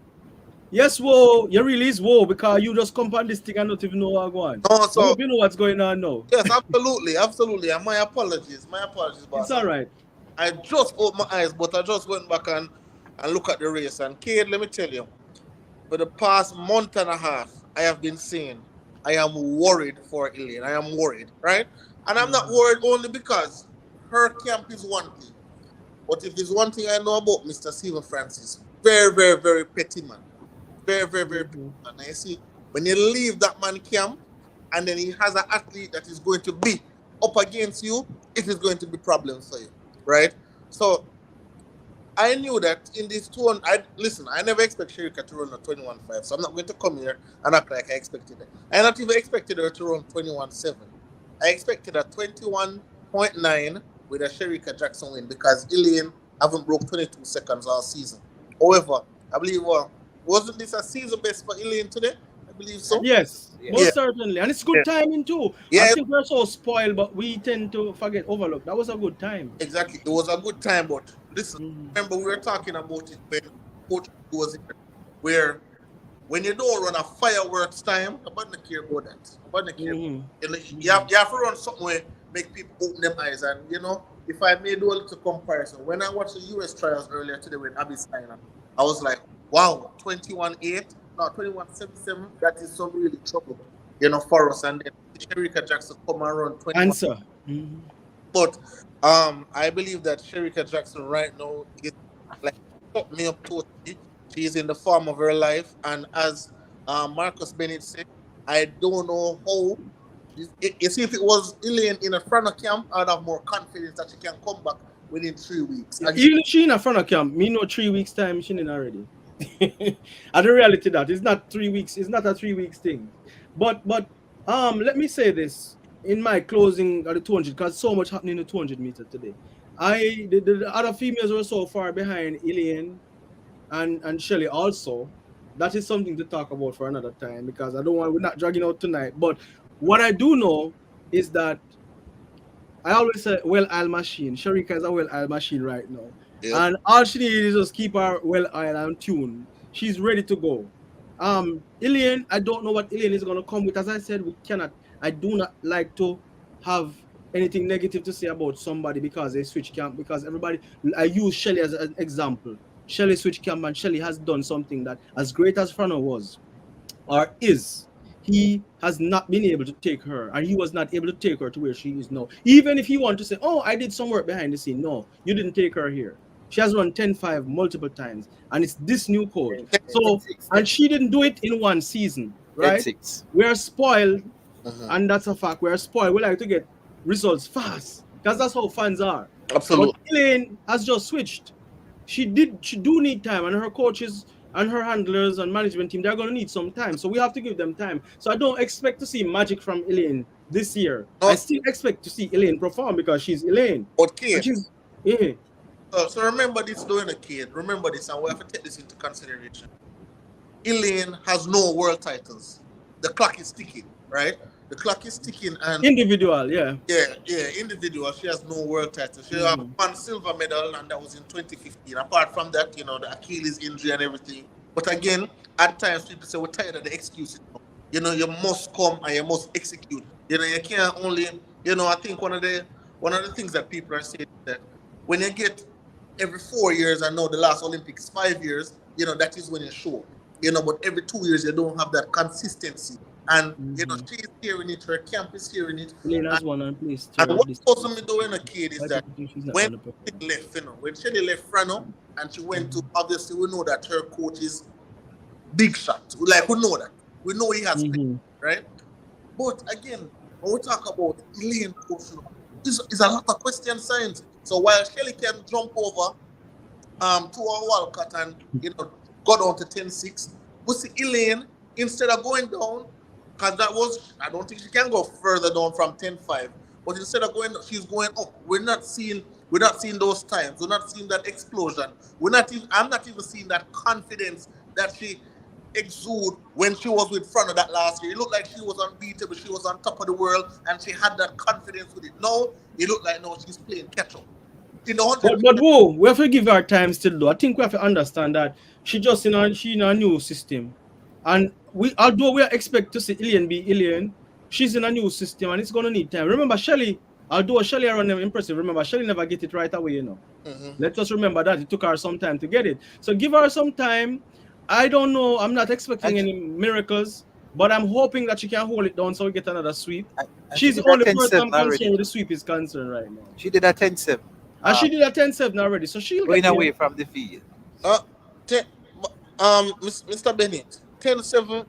Yes, whoa, you really is whoa, because you just come on this thing and not even know what's going on. No, I so hope you know what's going on now. yes, absolutely. And my apologies, boss. It's all right. I just opened my eyes, but I just went back and look at the race. And Cade, let me tell you, for the past month and a half, I have been saying I am worried for Elaine. I am worried, right? And I'm not worried only because her camp is one thing. But if there's one thing I know about Mr. Stephen Francis, very, very, very petty man. Very, very, very petty man. And you see, when you leave that man camp, and then he has an athlete that is going to be up against you, it is going to be problems for you, right? So I knew that in this 200, I never expect Sharika to run a 21.5, so I'm not going to come here and act like I expected it. I not even expected her to run 21.7. I expected a 21.9 with a Sharika Jackson win because Elaine haven't broke 22 seconds all season. However, I believe, wasn't this a season best for Elaine today? I believe so. Yes, Yeah. most certainly. And it's good timing too. Yeah. I think we're so spoiled, but we tend to overlook. That was a good time. Exactly. It was a good time, but listen, remember we were talking about it when Coach was here, where when you don't run a fireworks time, nobody care about that. Nobody care. You have to run something where make people open their eyes. And if I may do a little comparison, when I watched the US trials earlier today with Abby Steiner, I was like, wow, 21.8, no, 21.77, that is some really trouble, for us. And then Sharika Jackson come and run 21. Answer. But I believe that Sharika Jackson right now is like fucked me up totally. She's in the form of her life, and as Marcus Bennett said, I don't know how. You see, if it was Elaine in a front of camp, I'd have more confidence that she can come back within 3 weeks. And Even if she in a front of camp, me know 3 weeks time she in already. And the reality that it's not 3 weeks. It's not a 3 weeks thing. But let me say this in my closing of the 200 because so much happening in the 200 meter today. The other females were so far behind Elaine and Shelley also. That is something to talk about for another time because we're not dragging out tonight. But what I do know is that I always say well-oiled machine. Sharika is a well-oiled machine right now. Yep. And all she needs is just keep her well-oiled and tuned. She's ready to go. Elaine, I don't know what Elaine is going to come with. As I said, I do not like to have anything negative to say about somebody because they switch camp. Because I use Shelley as an example. Shelley switched camp and Shelley has done something that as great as Frano was or is, he has not been able to take her, and he was not able to take her to where she is now. Even if he wanted to say, oh, I did some work behind the scene. No, you didn't take her here. She has run 10-5 multiple times, and it's this new coach. So, 10-6, and she didn't do it in one season, right? 10-6. We are spoiled, Mhm. and that's a fact. We are spoiled. We like to get results fast because that's how fans are. But Absolutely. Elaine has just switched. She do need time, and her coaches and her handlers and management team, they're going to need some time. So we have to give them time. So I don't expect to see magic from Elaine this year. I No, still expect to see Elaine perform because she's Elaine. but And kid. she's, yeah. So remember this, doing a kid. Remember this, and we have to take this into consideration. Elaine has no world titles. The clock is ticking, right? The clock is ticking, and Individual, yeah. individual. She has no world title. She has one silver medal, and that was in 2015. Apart from that, the Achilles injury and everything. But again, at times people say we're tired of the excuses. You must come and you must execute. You can't only. I think one of the things that people are saying is that when you get every 4 years, I know the last Olympics 5 years, that is when you show. But every 2 years you don't have that consistency. And she's hearing it, her camp is hearing it. Elaine has won and placed And third what this supposed to be doing a kid is I that think she's not when gonna perform. she left, when she left Frano and she went to, obviously we know that her coach is big shot. Like we know that. We know he has played, right? But again, when we talk about Elaine coach, is a lot of question signs. So while Shelly can jump over to our Walcott and go down to 10-6, we see Elaine, instead of going down, because I don't think she can go further down from 10-5, but instead of going, she's going up. We're not seeing those times. We're not seeing that explosion. I'm not even seeing that confidence that she exude when she was with Front of that last year. It looked like she was unbeatable, she was on top of the world, and she had that confidence with it. Now, it looked like she's playing catch up. In the 100 But whoa, we have to give her time still though. I think we have to understand that she just in a new system. And although we expect to see Ilian be Ilian, she's in a new system and it's gonna need time. Remember Shelly, although Shelly run them impressive, remember Shelly never get it right away, Let us remember that it took her some time to get it. So give her some time. I don't know. I'm not expecting any miracles, but I'm hoping that she can hold it down so we get another sweep. And She's she the did only a person 10-7 I'm concerned already. with the sweep is concerned right now. She did a 10-7. And she did a 10-7 already, so she'll Going get there. away from the field. Mr. Bennett, 10-7,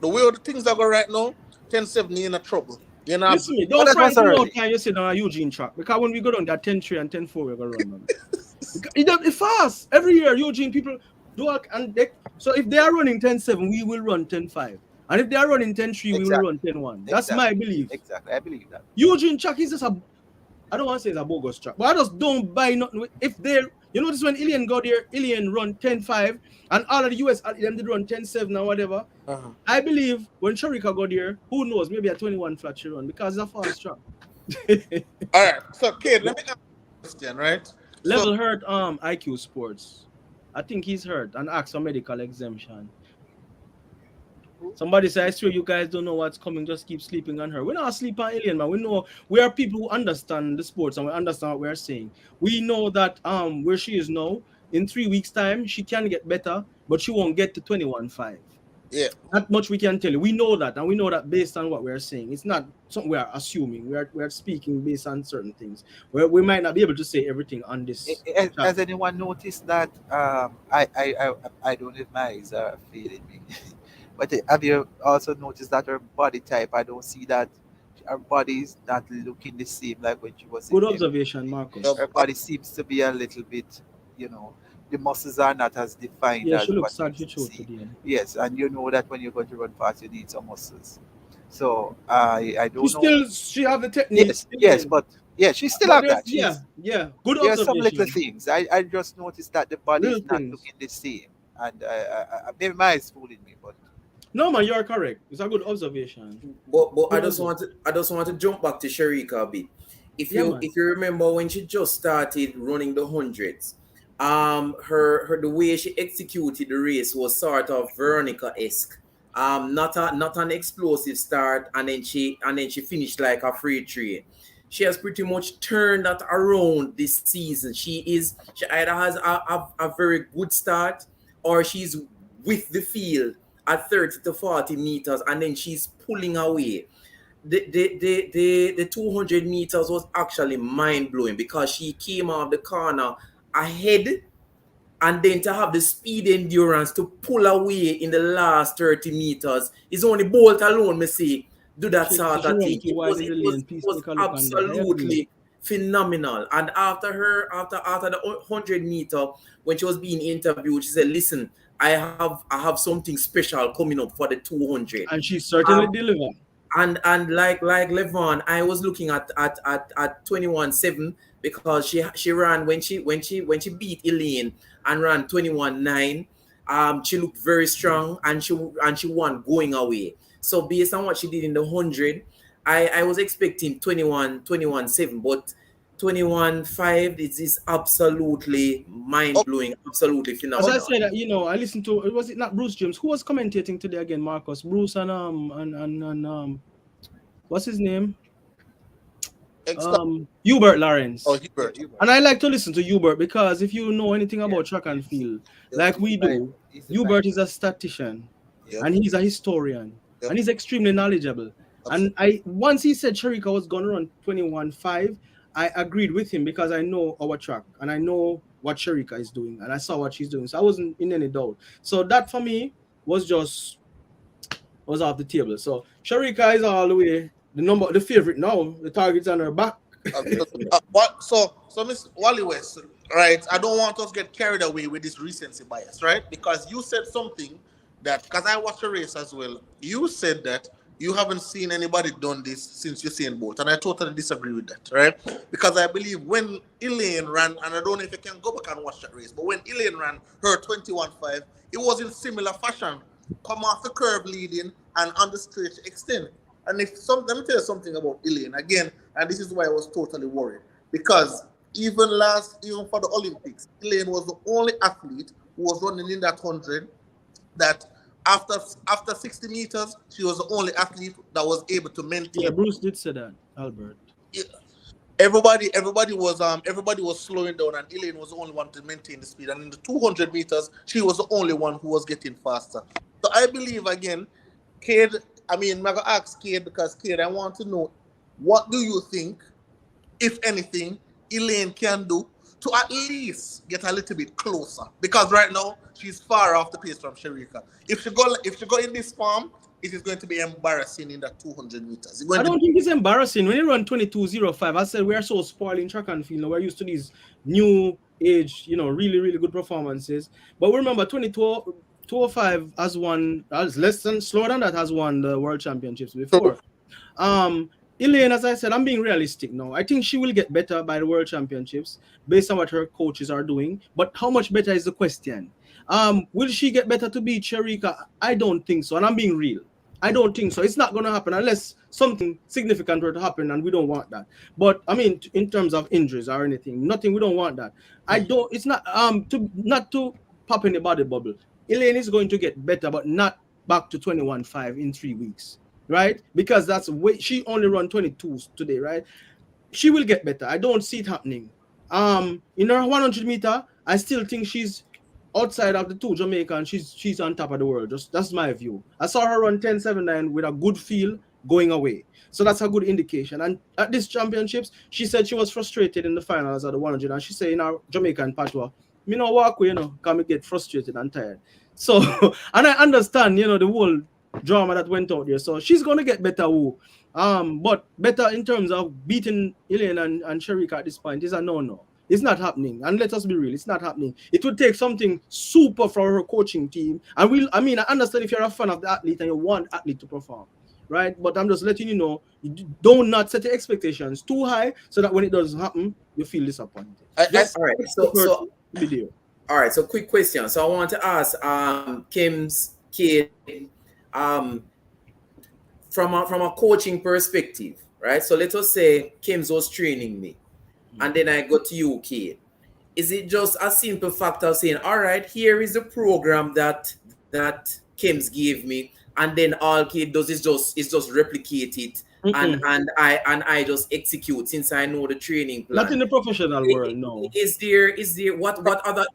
the way the things are going right now, 10-7 in a trouble. Listen me, don't frighten me out time you sit on a Eugene track, because when we go down that 10-3 and 10-4, we're going to run, man. It's fast. Every year, Eugene people do so if they are running 10-7, we will run 10-5. And if they are running 10-3, we will run 10-1. That's my belief. Exactly, I believe that. Eugene track is just I don't want to say it's a bogus track, but I just don't buy nothing. If they're, this when Ilian got there, Ilian run 10-5, and all of the US them did run 10-7 or whatever. I believe when Sharika got there, who knows, maybe a 21 flat she run because it's a fast track. All right, so kid, let me ask you a question, right? Level hurt IQ Sports. I think he's hurt and asked for medical exemption. Somebody say, I swear you guys don't know what's coming, just keep sleeping on her. We're not sleep on Alien, man. We know we are people who understand the sports and we understand what we're saying. We know that where she is now, in 3 weeks' time, she can get better, but she won't get to 21-5. Yeah. Not much we can tell you. We know that, and we know that based on what we're saying. It's not something we are assuming. We are speaking based on certain things. We might not be able to say everything on this. Has anyone noticed that I don't know if my eyes are failing me. But have you also noticed that her body type, I don't see that her body is not looking the same like when she was Good observation, Marcus. Her body seems to be a little bit, the muscles are not as defined. Yeah, as she looks what sad today. Yes, and you know that when you're going to run fast, you need some muscles. So I don't know. She have the technique. Yes, but yeah, she still have that. Yeah. Good there observation. There are some little things. I just noticed that the body Little is not things. looking the same, and maybe my eyes fooling me, but. No man, you're correct. It's a good observation. But I just want to jump back to Sharika a bit. If you remember when she just started running the hundreds, her the way she executed the race was sort of Veronica-esque. Not an explosive start, and then she finished like a freight train. She has pretty much turned that around this season. She either has a very good start or she's with the field at 30 to 40 meters, and then she's pulling away. The 200 meters was actually mind blowing because she came off the corner ahead, and then to have the speed endurance to pull away in the last 30 meters is only Bolt alone, me see, do that sort She of run thing. too wide in the lane. Please take a look on that. I agree. Absolutely phenomenal. And after the 100-meter, when she was being interviewed, she said, "Listen, I have something special coming up for the 200." And she certainly delivered. And like Levon, I was looking at 21.7 because she ran when she beat Elaine and ran 21.9. She looked very strong, and she won going away. So based on what she did in the 100, I was expecting 21.7, but 21.5 is absolutely mind blowing, absolutely As phenomenal. I said, I listened to, was it not Bruce James who was commentating today again, Marcus? Bruce and what's his name? Hubert Lawrence. Oh, Hubert. And I like to listen to Hubert because if you know anything about track and field, like we do, Hubert is a statistician, and he's a historian, and he's extremely knowledgeable. And once he said Sharika was going to run 21.5, I agreed with him because I know our track and I know what Sharika is doing, and I saw what she's doing, so I wasn't in any doubt. So that for me was off the table. So Sharika is all the way the favorite now. The target's on her back. So Miss Wally West, right? I don't want us to get carried away with this recency bias, right? Because you said something that, because I watched the race as well, you said that you haven't seen anybody done this since Usain Bolt, and I totally disagree with that, right? Because I believe when Elaine ran, and I don't know if you can go back and watch that race, but when Elaine ran her 21.5, it was in similar fashion. Come off the curve leading and on the straight extend. And let me tell you something about Elaine again, and this is why I was totally worried. Because even for the Olympics, Elaine was the only athlete who was running in that 100 that after 60 meters, she was the only athlete that was able to maintain. Yeah, Bruce did say that, Albert. Yeah. Everybody was slowing down, and Elaine was the only one to maintain the speed. And in the 200 meters, she was the only one who was getting faster. So I believe again, Cade. I'm gonna ask Cade because Cade, I want to know, what do you think, if anything, Elaine can do to at least get a little bit closer? Because right now she's far off the pace from Sharika. If she go in this form, it is going to be embarrassing in that 200 meters. I don't think it's embarrassing. When you run 22.05, I said we are so spoiled in track and field. We're used to these new age, really, really good performances. But remember, 22.05 has won, slower than that, has won the World Championships before. Elaine, as I said, I'm being realistic now. I think she will get better by the World Championships based on what her coaches are doing. But how much better is the question? Will she get better to beat Sharika? I don't think so. And I'm being real. I don't think so. It's not going to happen unless something significant were to happen, and we don't want that. But in terms of injuries or anything, nothing. We don't want that. It's not not to pop in the body bubble. Elaine is going to get better, but not back to 21.5 in 3 weeks, right? Because that's she only run 22s today, right? She will get better. I don't see it happening. In her 100 meter, I still think she's outside of the two Jamaican. She's on top of the world. That's my view. I saw her run 10.79 with a good feel going away. So that's a good indication. And at these championships, she said she was frustrated in the finals of the 100, and she said in our Jamaican patois, me no walk away, can me get frustrated and tired. So, and I understand, the whole drama that went out there. So she's going to get better. But better in terms of beating Elaine and Sharika at this point is a no-no. It's not happening. And let us be real, it's not happening. It would take something super from her coaching team. And I understand if you're a fan of the athlete and you want the athlete to perform, right? But I'm just letting you know, do not set your expectations too high so that when it doesn't happen, you feel disappointed. All right. So video. All right. So quick question. So I want to ask Kim's kid, from a coaching perspective, right? So let us say Kim's was training me, and then I go to you, kid. Is it just a simple fact of saying, all right, here is the program that Kim's gave me, and then all kid does is just replicate it, and I just execute since I know the training plan? Not in the professional world, no. Is there what other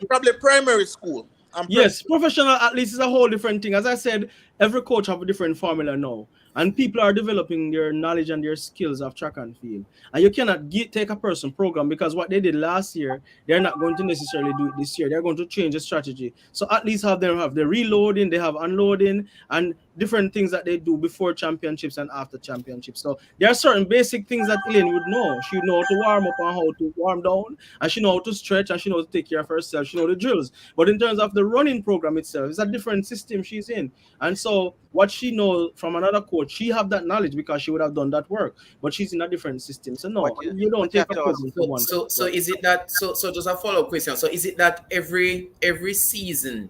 probably primary school? Yes, professional athletes is a whole different thing. As I said, every coach have a different formula now, and people are developing their knowledge and their skills of track and field. And you cannot take a person program because what they did last year, they're not going to necessarily do it this year. They're going to change the strategy. So athletes have the reloading, they have unloading, and different things that they do before championships and after championships. So there are certain basic things that Elaine would know. She know how to warm up and how to warm down, and she know how to stretch, and she knows to take care of herself. She know the drills. But in terms of the running program itself, it's a different system she's in. And so what she knows from another coach, she have that knowledge because she would have done that work. But she's in a different system. So no, you don't take a person from one. So is it that so just a follow-up question. So is it that every season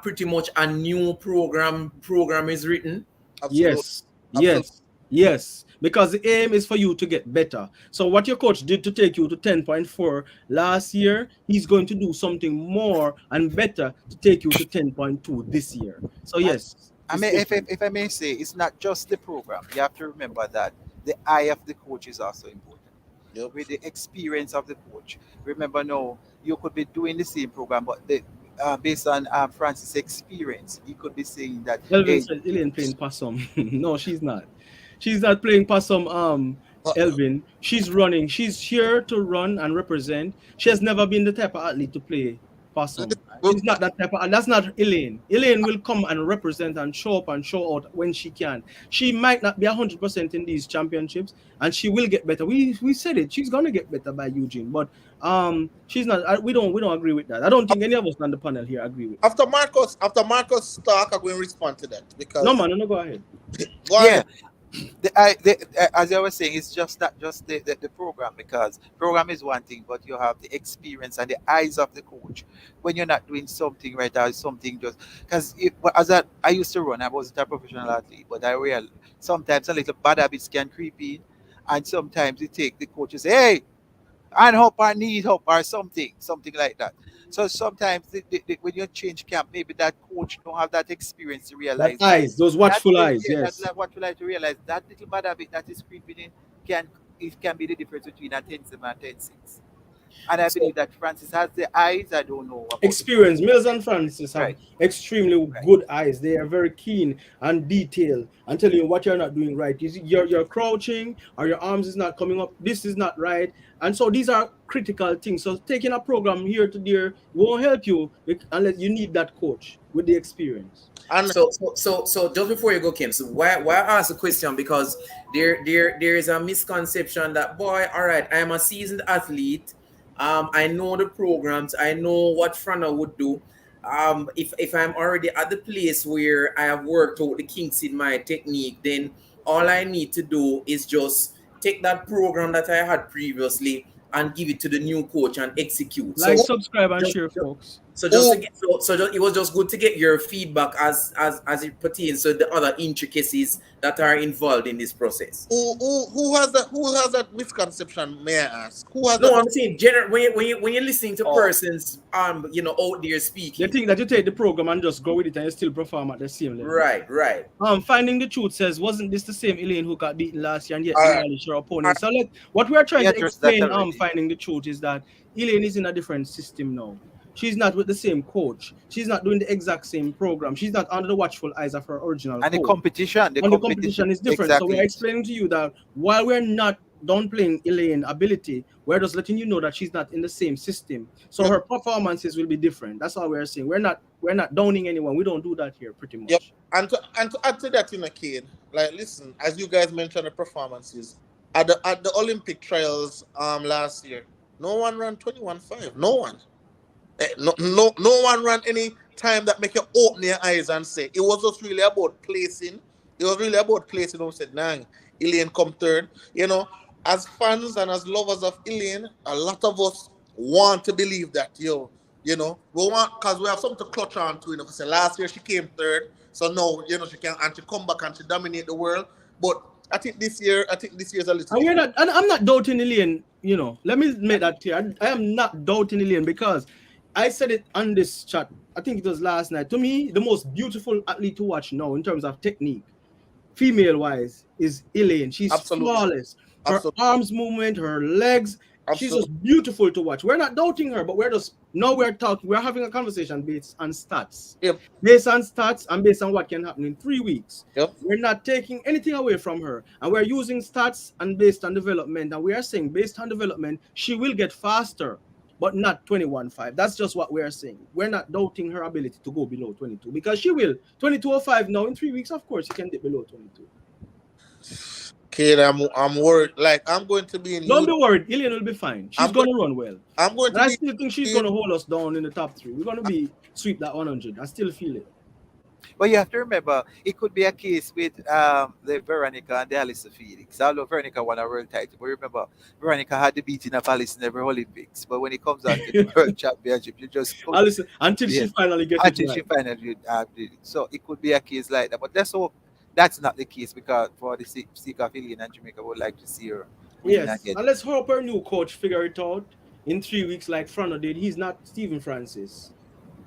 pretty much a new program is written? Absolutely. Yes. Because the aim is for you to get better. So what your coach did to take you to 10.4 last year, he's going to do something more and better to take you to 10.2 this year. So yes. I mean, if I may say, it's not just the program. You have to remember that the eye of the coach is also important. Yep. With the experience of the coach. Remember, no, you could be doing the same program, but based on Francis' experience, he could be saying that. Elvin said Elaine playing possum. No, she's not. She's not playing possum, Elvin. She's running. She's here to run and represent. She has never been the type of athlete to play possum. She's not that type of. That's not Elaine. Elaine will come and represent and show up and show out when she can. She might not be 100% in these championships, and she will get better. We said it. She's gonna get better by Eugene, but she's not. We don't agree with that. I don't think any of us on the panel here agree with. After Marcus talk, I'm going to respond to that because No man, no go ahead. Go ahead. As I was saying, it's just not just the program, because program is one thing, but you have the experience and the eyes of the coach when you're not doing something right or something just because I used to run. I wasn't a professional athlete, but I realized sometimes a little bad habits can creep in, and sometimes it take the coach to say, "Hey, and hope or need help or something like that." So sometimes when you change camp, maybe that coach don't have that experience to realize That eyes, those watchful eyes, yes. That's like watchful eyes to realize that little bad habit that is creeping in can be the difference between a 10-7 and 10-6. And I believe that Francis has the eyes. I don't know about experience. Mills and Francis have Right. extremely good eyes. They are very keen and detailed and tell you what you're not doing right. You're crouching, or your arms is not coming up. This is not right. And so these are critical things. So taking a program here to there won't help you unless you need that coach with the experience. And so just before you go, Kim, so why I ask the question? Because there is a misconception that, boy, all right, I am a seasoned athlete. I know the programs. I know what Frana would do. If I'm already at the place where I have worked out the kinks in my technique, then all I need to do is just take that program that I had previously and give it to the new coach and execute. Like, subscribe, and share, folks. So it was just good to get your feedback as it pertains to the other intricacies that are involved in this process. Who has that misconception? May I ask? Who has? No, I'm saying when you're listening to persons out there speaking. You think that you take the program and just go with it and you still perform at the same level. Right. Finding the Truth says, wasn't this the same Elaine who got beaten last year and yet acknowledged her opponent? So what we are trying to explain Finding the Truth is that Elaine is in a different system now. She's not with the same coach. She's not doing the exact same program. She's not under the watchful eyes of her original coach. The competition is different. Exactly. So we're explaining to you that while we're not downplaying Elaine's ability, we're just letting you know that she's not in the same system. So her performances will be different. That's all we're saying. We're not downing anyone. We don't do that here, pretty much. Yep. And to add to that, kid, like, listen, as you guys mentioned the performances at the Olympic trials last year, no one ran 21.5. No one. No one ran any time that make you open your eyes and say. It was just really about placing. It was really about placing. Who said, "Nah, Elaine come third." As fans and as lovers of Elaine, a lot of us want to believe that. We want, because we have something to clutch on to. Say last year she came third, so now she can and she come back and she dominate the world. But I think this year's a little. And I'm not doubting Elaine. Let me make that clear. I am not doubting Elaine because I said it on this chat. I think it was last night. To me, the most beautiful athlete to watch now in terms of technique, female-wise, is Elaine. She's flawless. Her arms movement, her legs, She's Absolutely. just beautiful to watch. We're not doubting her, but we're talking. We're having a conversation based on stats, Yep. based on stats, and based on what can happen in 3 weeks. Yep. We're not taking anything away from her, and we're using stats and based on development. And we are saying based on development, she will get faster, but not 21.5. That's just what we are saying. We're not doubting her ability to go below 22 because she will 22.05 now in 3 weeks. Of course, she can get below 22. Kid, I'm worried. Like I'm going to be in Don't you. be worried. Ilian will be fine. She's I'm going going. to run well. I'm going And to I be. still think she's going to hold us down in the top 3. We're going to be sweep that 100. I still feel it. But you have to remember, it could be a case with the Veronica and the Alice Felix. Although Veronica won a world title, but remember, Veronica had the beating of Alice in every Olympics. But when it comes out to the World Championship, you just couldn't. Listen, until she Yes, finally gets it until she right. finally did it. So it could be a case like that. But let's hope that's not the case because for the sake of Ilian and Jamaica, would like to see her winning Yes. again. And let's hope our new coach figure it out in 3 weeks like Frano did. He's not Stephen Francis.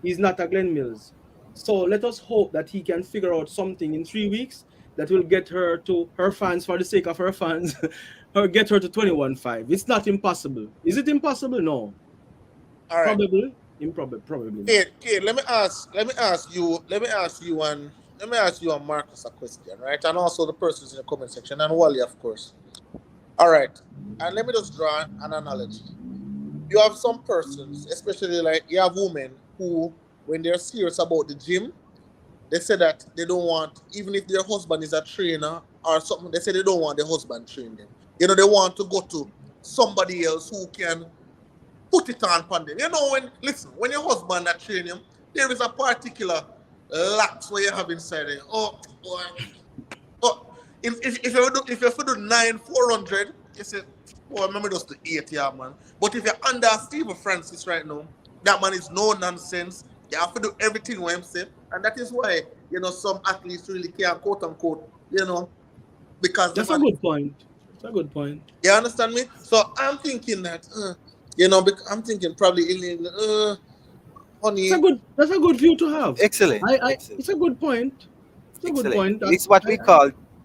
He's not a Glenn Mills. So let us hope that he can figure out something in 3 weeks that will get her to her fans, for the sake of her fans, or get her to 21.5. It's not impossible. Is it impossible? No. All right. Probably. Improbable. Probably not. Kid, let me ask you and Marcus a question, right? And also the persons in the comment section and Wally, of course. All right. And let me just draw an analogy. You have some persons, especially like you have women who, when they're serious about the gym, they say that they don't want, even if their husband is a trainer or something, they say they don't want their husband train them. You know, they want to go to somebody else who can put it on upon them. You know, when your husband are training you, there is a particular lax where you have inside there. Oh, boy. Oh, if you do 9,400, you say, oh, remember just the 8 year man. But if you're under Stephen Francis right now, that man is no nonsense. You have to do everything with himself. And that is why, you know, some athletes really can't, quote unquote, you know, because That's a good point. That's a good point. you understand me? So I'm thinking that, you know, I'm thinking probably, honey. That's a good view to have. Excellent. Excellent. It's a good point. It's a good Excellent. point.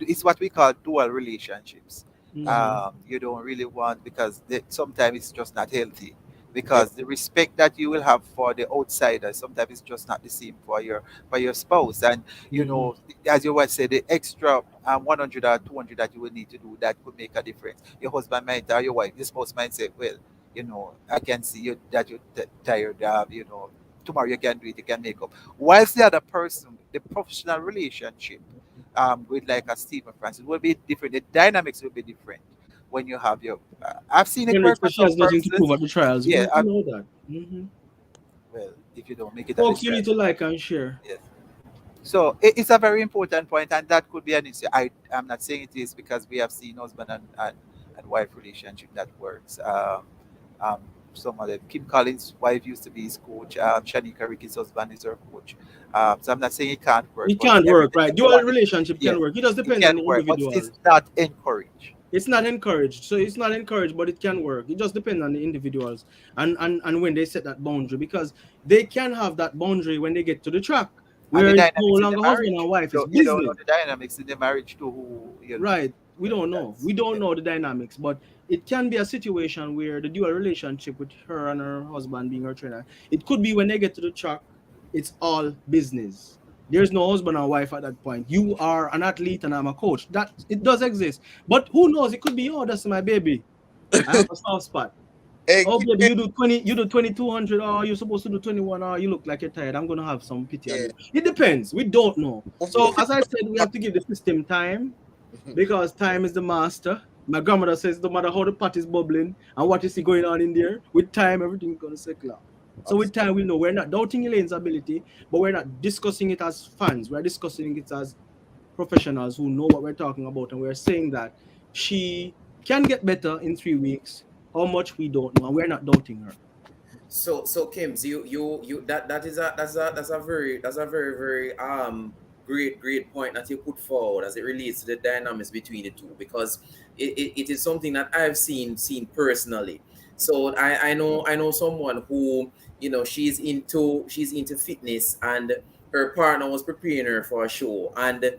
It's what we call dual relationships. Mhm. You don't really want because sometimes it's just not healthy. Because the respect that you will have for the outsider sometimes it's just not the same for your spouse. And you know, as you would say, the extra 100 or 200 that you will need to do that could make a difference. Your husband might or your wife, your spouse might say, well, you know, I can see you that you're tired. You know, tomorrow you can do it. You can make up. Whilst the other person, the professional relationship, with like a Stephen Francis will be different. The dynamics will be different when you have your. I've seen it Henrik work for says she has some nothing to prove persons. at the trials. Yeah, We know that. Mm-hmm. well, if you don't make it at the Folks, you need to trials. like and share. Yes. So it's a very important point, and that could be an issue. I'm not saying it is because we have seen husband and wife relationship that works. Um, some of them. Kim Collins' wife used to be his coach. Shanika Ricky's husband is her coach. So I'm not saying it can't work, It but can't work, everything right? Dual everyone is relationship yes, can work. It just it depends on can the work, but individual. it's not encouraged. It's not encouraged. So it's not encouraged, but it can work. It just depends on the individuals and when they set that boundary, because they can have that boundary when they get to the track And where the it's no dynamics in the longer husband and marriage. wife, it's You don't know business. the dynamics in the marriage too. Who you know? Right. We don't know. That's We don't yeah. know the dynamics, but it can be a situation where the dual relationship with her and her husband being her trainer, it could be when they get to the track, it's all business. There's no husband and wife at that point. You are an athlete and I'm a coach. That it does exist. But who knows? It could be, oh, that's my baby. I have a soft spot. Hey, Oh, baby, you do 2200, or you're supposed to do 21, or you look like you're tired. I'm gonna have some pity on yeah. you. It depends. We don't know. So as I said, we have to give the system time, because time is the master. My grandmother says no matter how the pot is bubbling and what you see going on in there, with time everything's gonna settle out. So with time we know we're not doubting Elaine's ability, but we're not discussing it as fans. We're discussing it as professionals who know what we're talking about, and we're saying that she can get better in 3 weeks. How much we don't know, and we're not doubting her. So Kims, you that's a very great point that you put forward as it relates to the dynamics between the two, because it is something that I've seen personally. So I know someone who, you know, she's into fitness, and her partner was preparing her for a show, and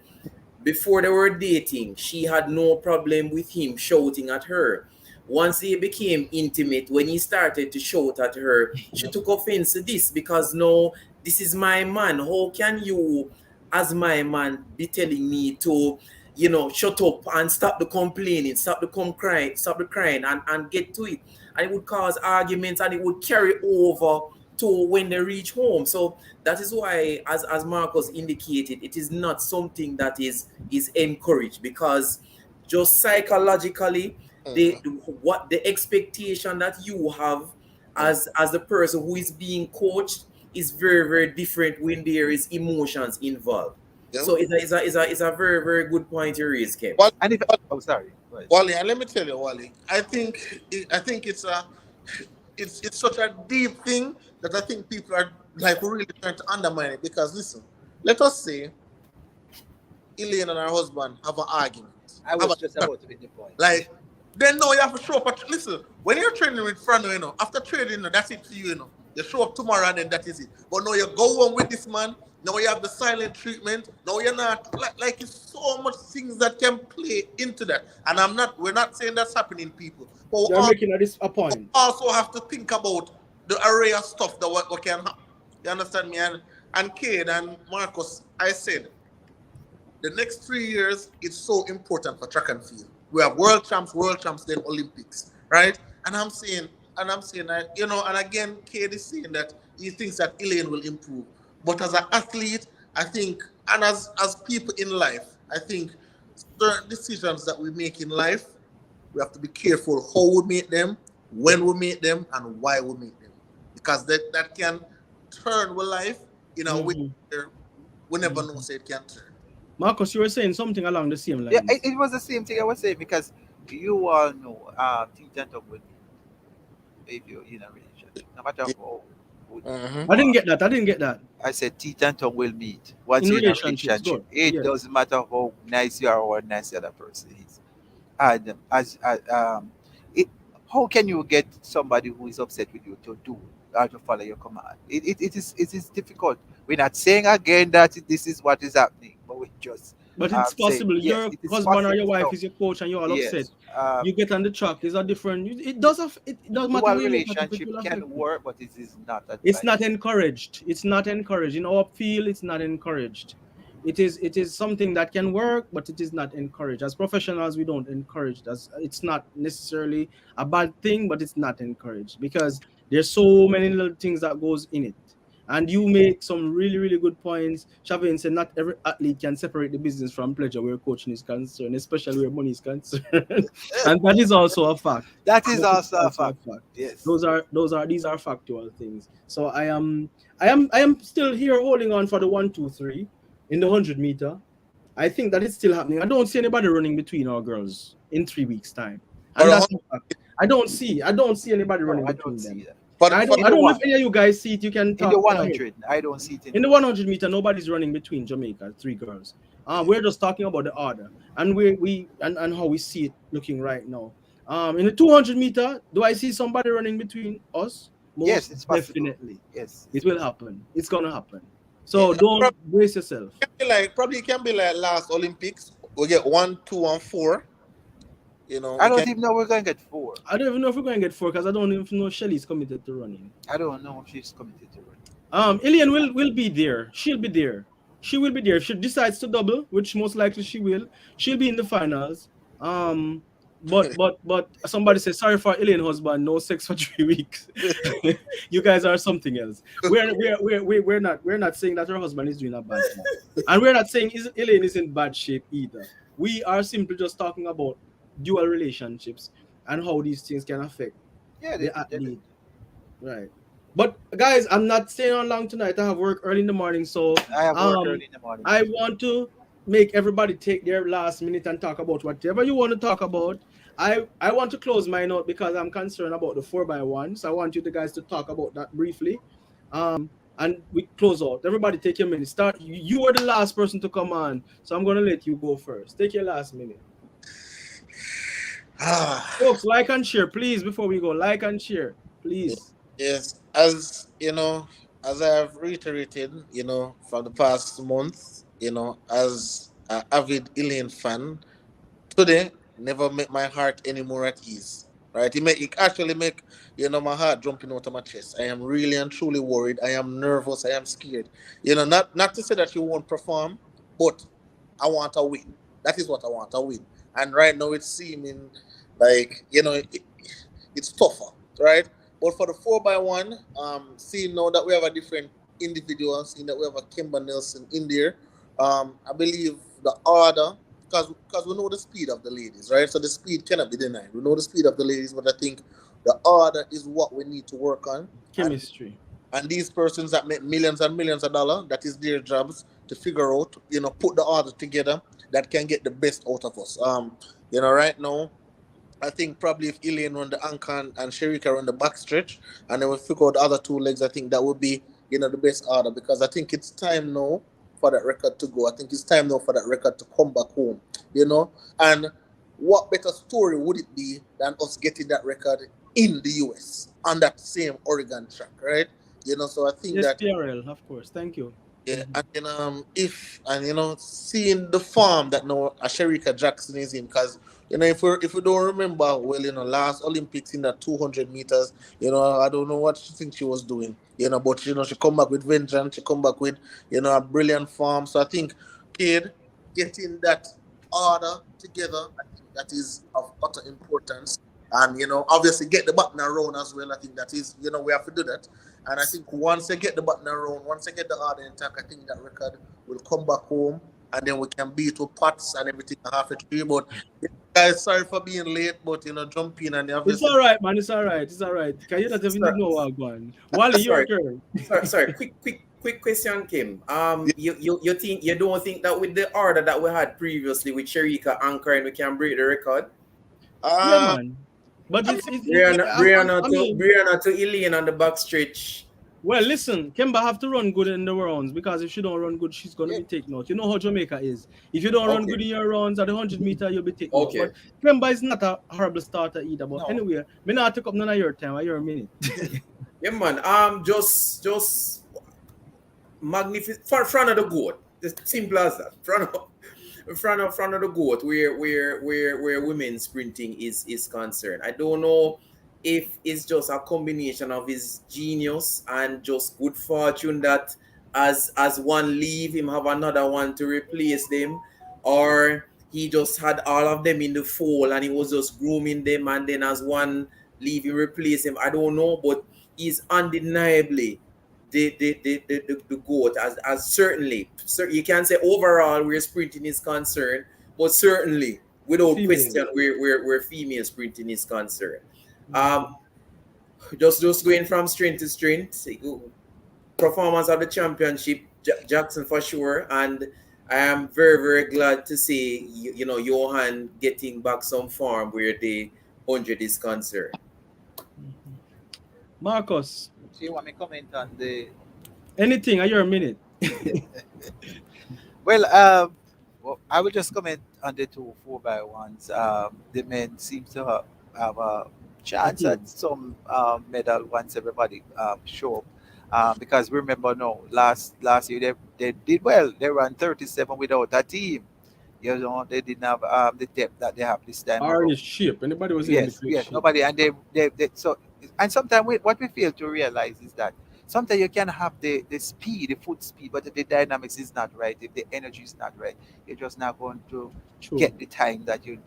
before they were dating, she had no problem with him shouting at her. once they became intimate, when he started to shout at her, she took offense to this because no, this is my man. How can you, as my man, be telling me to, shut up and stop the complaining, stop the crying and get to it. And it would cause arguments and it would carry over to when they reach home. So that is why, as Marcus indicated, it is not something that is encouraged, because just psychologically, the expectation that you have as the person who is being coached is very, very different when there is emotions involved. Yeah. So it's a very, very good point you raise, Kev. Wally, And if sorry, go ahead. Wally, and let me tell you, Wally, I think it's such a deep thing that I think people are like really trying to undermine it. Because listen, let us say Elaine and her husband have an argument. I was just about to make the point. Like, then no, you have to show up. Listen, when you're training with Frano, after training, that's it for you, You show up tomorrow and then that is it. But now you go on with this man. Now you have the silent treatment. Now you're not like it's so much things that can play into that. And we're not saying that's happening, people. But You're making a point. we also have to think about the array of stuff that what can happen. You understand me? And Cade and Marcus, I said, the next 3 years is so important for track and field. We have world champs, then Olympics, right? And I'm saying that, and again, Cade is saying that he thinks that Elaine will improve. But as an athlete, I think, and as people in life, I think certain decisions that we make in life, we have to be careful how we make them, when we make them, and why we make them. Because that can turn our life in a way where we never know say it can turn. Marcus, you were saying something along the same lines. Yeah, it was the same thing I was saying, because you all know teach and talk with if you're in a relationship, no matter how. I didn't get that. I said teeth and tongue will meet once In you're in a relationships, relationship. good. It Yes. doesn't matter how nice you are or how nice the other person is. And how can you get somebody who is upset with you to do or to follow your command? It is difficult. We're not saying again that this is what is happening, but we just But it's saying, possible. yes, Your it is husband or your possible. wife So, is your coach and you're all upset. yes, You get on the track. It's a different. It does matter. dual Where you look at it, relationship will affect can you. work, but it is not advised. It's not encouraged. It's not encouraged. In our field, it's not encouraged. It is something that can work, but it is not encouraged. As professionals, we don't encourage that. It's not necessarily a bad thing, but it's not encouraged because there's so many little things that goes in it. And you make some really, really good points. Shavin said not every athlete can separate the business from pleasure where coaching is concerned, especially where money is concerned. And that is also a fact. That is also a fact. Yes. These are factual things. So I am still here holding on for the 1, 2, 3 in the 100-meter. I think that it's still happening. I don't see anybody running between our girls in 3 weeks' time. And that's a fact. I don't see anybody running I between don't them. see that. I don't know if any of you guys see it. You can talk. In the 100, I don't see it. In the 100-meter, nobody's running between Jamaica, 3 girls. We're just talking about the order and and how we see it looking right now. In the 200-meter, do I see somebody running between us? Yes, it's possible. Definitely. Yes, it will happen. It's gonna happen. So don't brace yourself. Probably can be like last Olympics. We get 1, 2, and 4. I don't even know we're going to get 4. I don't even know if we're going to get 4 because I don't even know Shelly's committed to running. I don't know if she's committed to running. Ilian will be there. She'll be there. She will be there. If she decides to double, which most likely she will, she'll be in the finals. But somebody says sorry for Ilian husband, no sex for 3 weeks. You guys are something else. We're not saying that her husband is doing a bad job, and we're not saying Ilian is in bad shape either. We are simply just talking about dual relationships and how these things can affect the athlete. Right. But guys, I'm not staying on long tonight. I have work early in the morning, so I have work early in the morning. I want to make everybody take their last minute and talk about whatever you want to talk about. I want to close my note because I'm concerned about the 4x1. So I want you guys to talk about that briefly. And we close out. Everybody take your minute. Start. You were the last person to come on, so I'm gonna let you go first. Take your last minute. Folks, like and share, please, before we go. Like and share, please. Yes, as as I have reiterated, from the past month, as an avid Elaine fan, today never make my heart any more at ease. right? It actually make my heart jumping out of my chest. I am really and truly worried. I am nervous. I am scared. Not to say that you won't perform, but I want a win. That is what I want, a win. And right now it's seeming like it's tougher, right? But for the 4x1, seeing now that we have a different individual, seeing that we have a Kimber Nelson in there, I believe the order, because we know the speed of the ladies, right? So the speed cannot be denied. We know the speed of the ladies, but I think the order is what we need to work on. Chemistry. And these persons that make millions and millions of dollars, that is their jobs to figure out, put the order together that can get the best out of us. Right now, I think probably if Elaine run the anchor and Sherika run the backstretch, and then we figure out the other two legs, I think that would be, the best order, because I think it's time now for that record to go. I think it's time now for that record to come back home, And what better story would it be than us getting that record in the US on that same Oregon track, right? So I think Yes, that PRL, of course. Thank you. yeah, and then seeing the farm that now Sherika Jackson is in, because if we don't remember well, last Olympics in that 200 meters, I don't know what she thinks she was doing, but she come back with vengeance, she come back with a brilliant farm. So I think kid getting that order together, I think that is of utter importance. And obviously get the button around as well. I think that is, we have to do that. And I think once they get the button around, once they get the order intact, I think that record will come back home, and then we can beat with pots and everything half a tree. But guys, sorry for being late, but jump in and It's obviously. all right, man. It's all right. It's all right. Can you not even know what going? Wally, your Sorry. turn. Sorry. Quick question, Kim. You don't think that with the order that we had previously with Sherika anchoring, we can break the record? Yeah, man. But Brianna to Elaine on the back stretch. Well, listen, Kemba have to run good in the rounds, because if she don't run good, she's gonna be taken out. You know how Jamaica is. If you don't run good in your rounds at the 100 meter, you'll be taken out. But Kemba is not a horrible starter either. But anyway, me not take up none of your time or your minute. Yeah, man. Just magnificent front of the goat. Just simple as that. Front of the goat, where women's sprinting is concerned. I don't know if it's just a combination of his genius and just good fortune that as one leave, him have another one to replace them, or he just had all of them in the fold and he was just grooming them, and then as one leave, he replace him. I don't know, but he's undeniably the goat, as certainly, you can't say overall where sprinting is concerned, but certainly without question where female sprinting is concerned. Just going from strength to strength, performance of the championship, Jackson for sure, and I am very, very glad to see Johan getting back some form where the 100 is concerned. Marcus, do you want me to comment on the anything? Are your minute? Well, I will just comment on the two 4x1s. The men seem to have a chance at some medal once everybody show up. Because remember now, last year they did well. They ran 37 without a team. They didn't have the depth that they have this time. Or in ship. Anybody was in the ship. Nobody. And they so, and sometimes what we fail to realize is that sometimes you can have the speed, the foot speed, but if the dynamics is not right, if the energy is not right, you're just not going to get the time that you.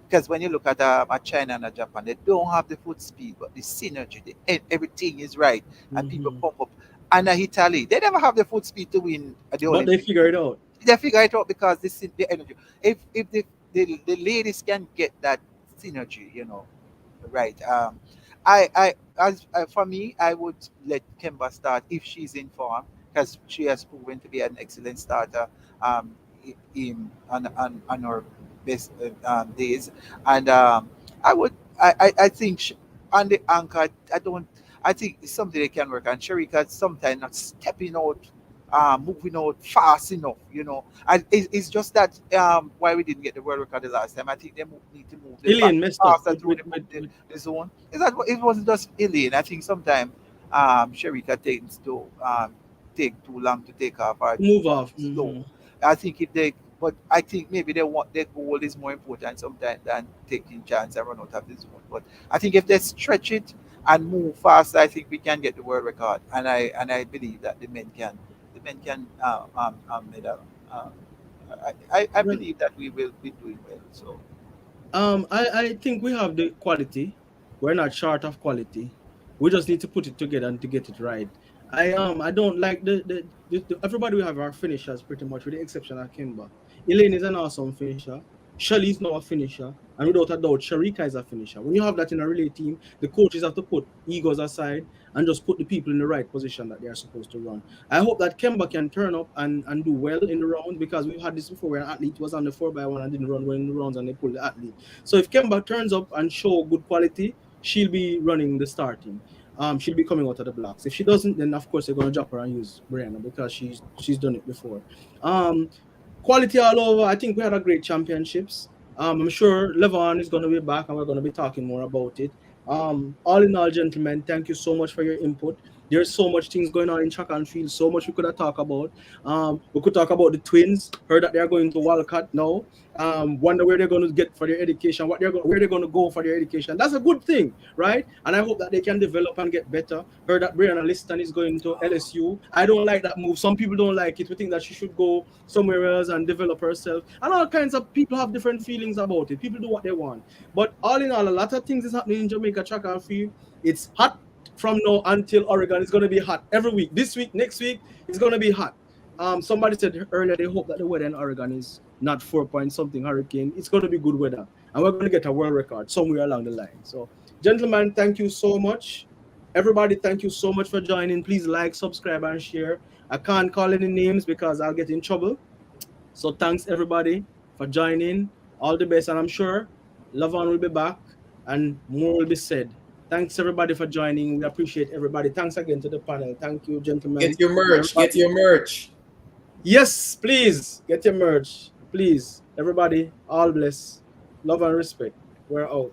Because when you look at China and Japan, they don't have the foot speed, but the synergy, everything is right, and people pump up. And Italy, they never have the foot speed to win the Olympics. But they figure it out. They figure it out because the energy. If the ladies can get that synergy, right. For me, I would let Kemba start if she's in form, because she has proven to be an excellent starter on her best days. And I think on the anchor, I think it's something they can work on. Sherika sometimes not stepping out, moving out fast enough, And it's just that why we didn't get the world record the last time. I think they need to move the faster through the zone. It wasn't just Elaine. I think sometimes Sherika tends to take too long to take off or move off. Slow. I think if they But I think maybe they want their goal is more important sometimes than taking chance and run out of the zone. But I think if they stretch it and move fast, I think we can get the world record. And I believe that the men can medal. Um, I Well, believe that we will be doing well. So I think we have the quality. We're not short of quality. We just need to put it together and to get it right. I don't like everybody we have our finishers pretty much with the exception of Kimba. Elaine is an awesome finisher. Shelly is now a finisher, and without a doubt, Sharika is a finisher. When you have that in a relay team, the coaches have to put egos aside and just put the people in the right position that they are supposed to run. I hope that Kemba can turn up and do well in the round because we've had this before where an athlete was on the 4x1 and didn't run well in the rounds and they pulled the athlete. So if Kemba turns up and show good quality, she'll be running the starting. She'll be coming out of the blocks. If she doesn't, then of course they're gonna drop her and use Brianna because she's done it before. Um, Quality all over. I think we had a great championships. I'm sure Levon is going to be back and we're going to be talking more about it. All in all, gentlemen, thank you so much for your input. There's so much things going on in track and field, so much we could have talked about. We could talk about the twins. Heard that they're going to Wildcat now. Wonder where they're going to get for their education, where they're going to go for their education. That's a good thing, right? And I hope that they can develop and get better. Heard that Brianna Liston is going to LSU. I don't like that move. Some people don't like it. We think that she should go somewhere else and develop herself. And all kinds of people have different feelings about it. People do what they want. But all in all, a lot of things is happening in Jamaica track and field. It's hot from now until Oregon. It's going to be hot every week. This week, next week, it's going to be hot. Somebody said earlier they hope that the weather in Oregon is not 4 point something hurricane. It's going to be good weather, and we're going to get a world record somewhere along the line. So, gentlemen, thank you so much. Everybody, thank you so much for joining. Please like, subscribe, and share. I can't call any names because I'll get in trouble. So, thanks everybody for joining. All the best, and I'm sure Lavon will be back and more will be said. Thanks everybody for joining. We appreciate everybody. Thanks again to the panel. Thank you, gentlemen. Get your merch. Everybody. Get your merch. Yes, please get your merch. Please, everybody, all bless. Love and respect. We're out.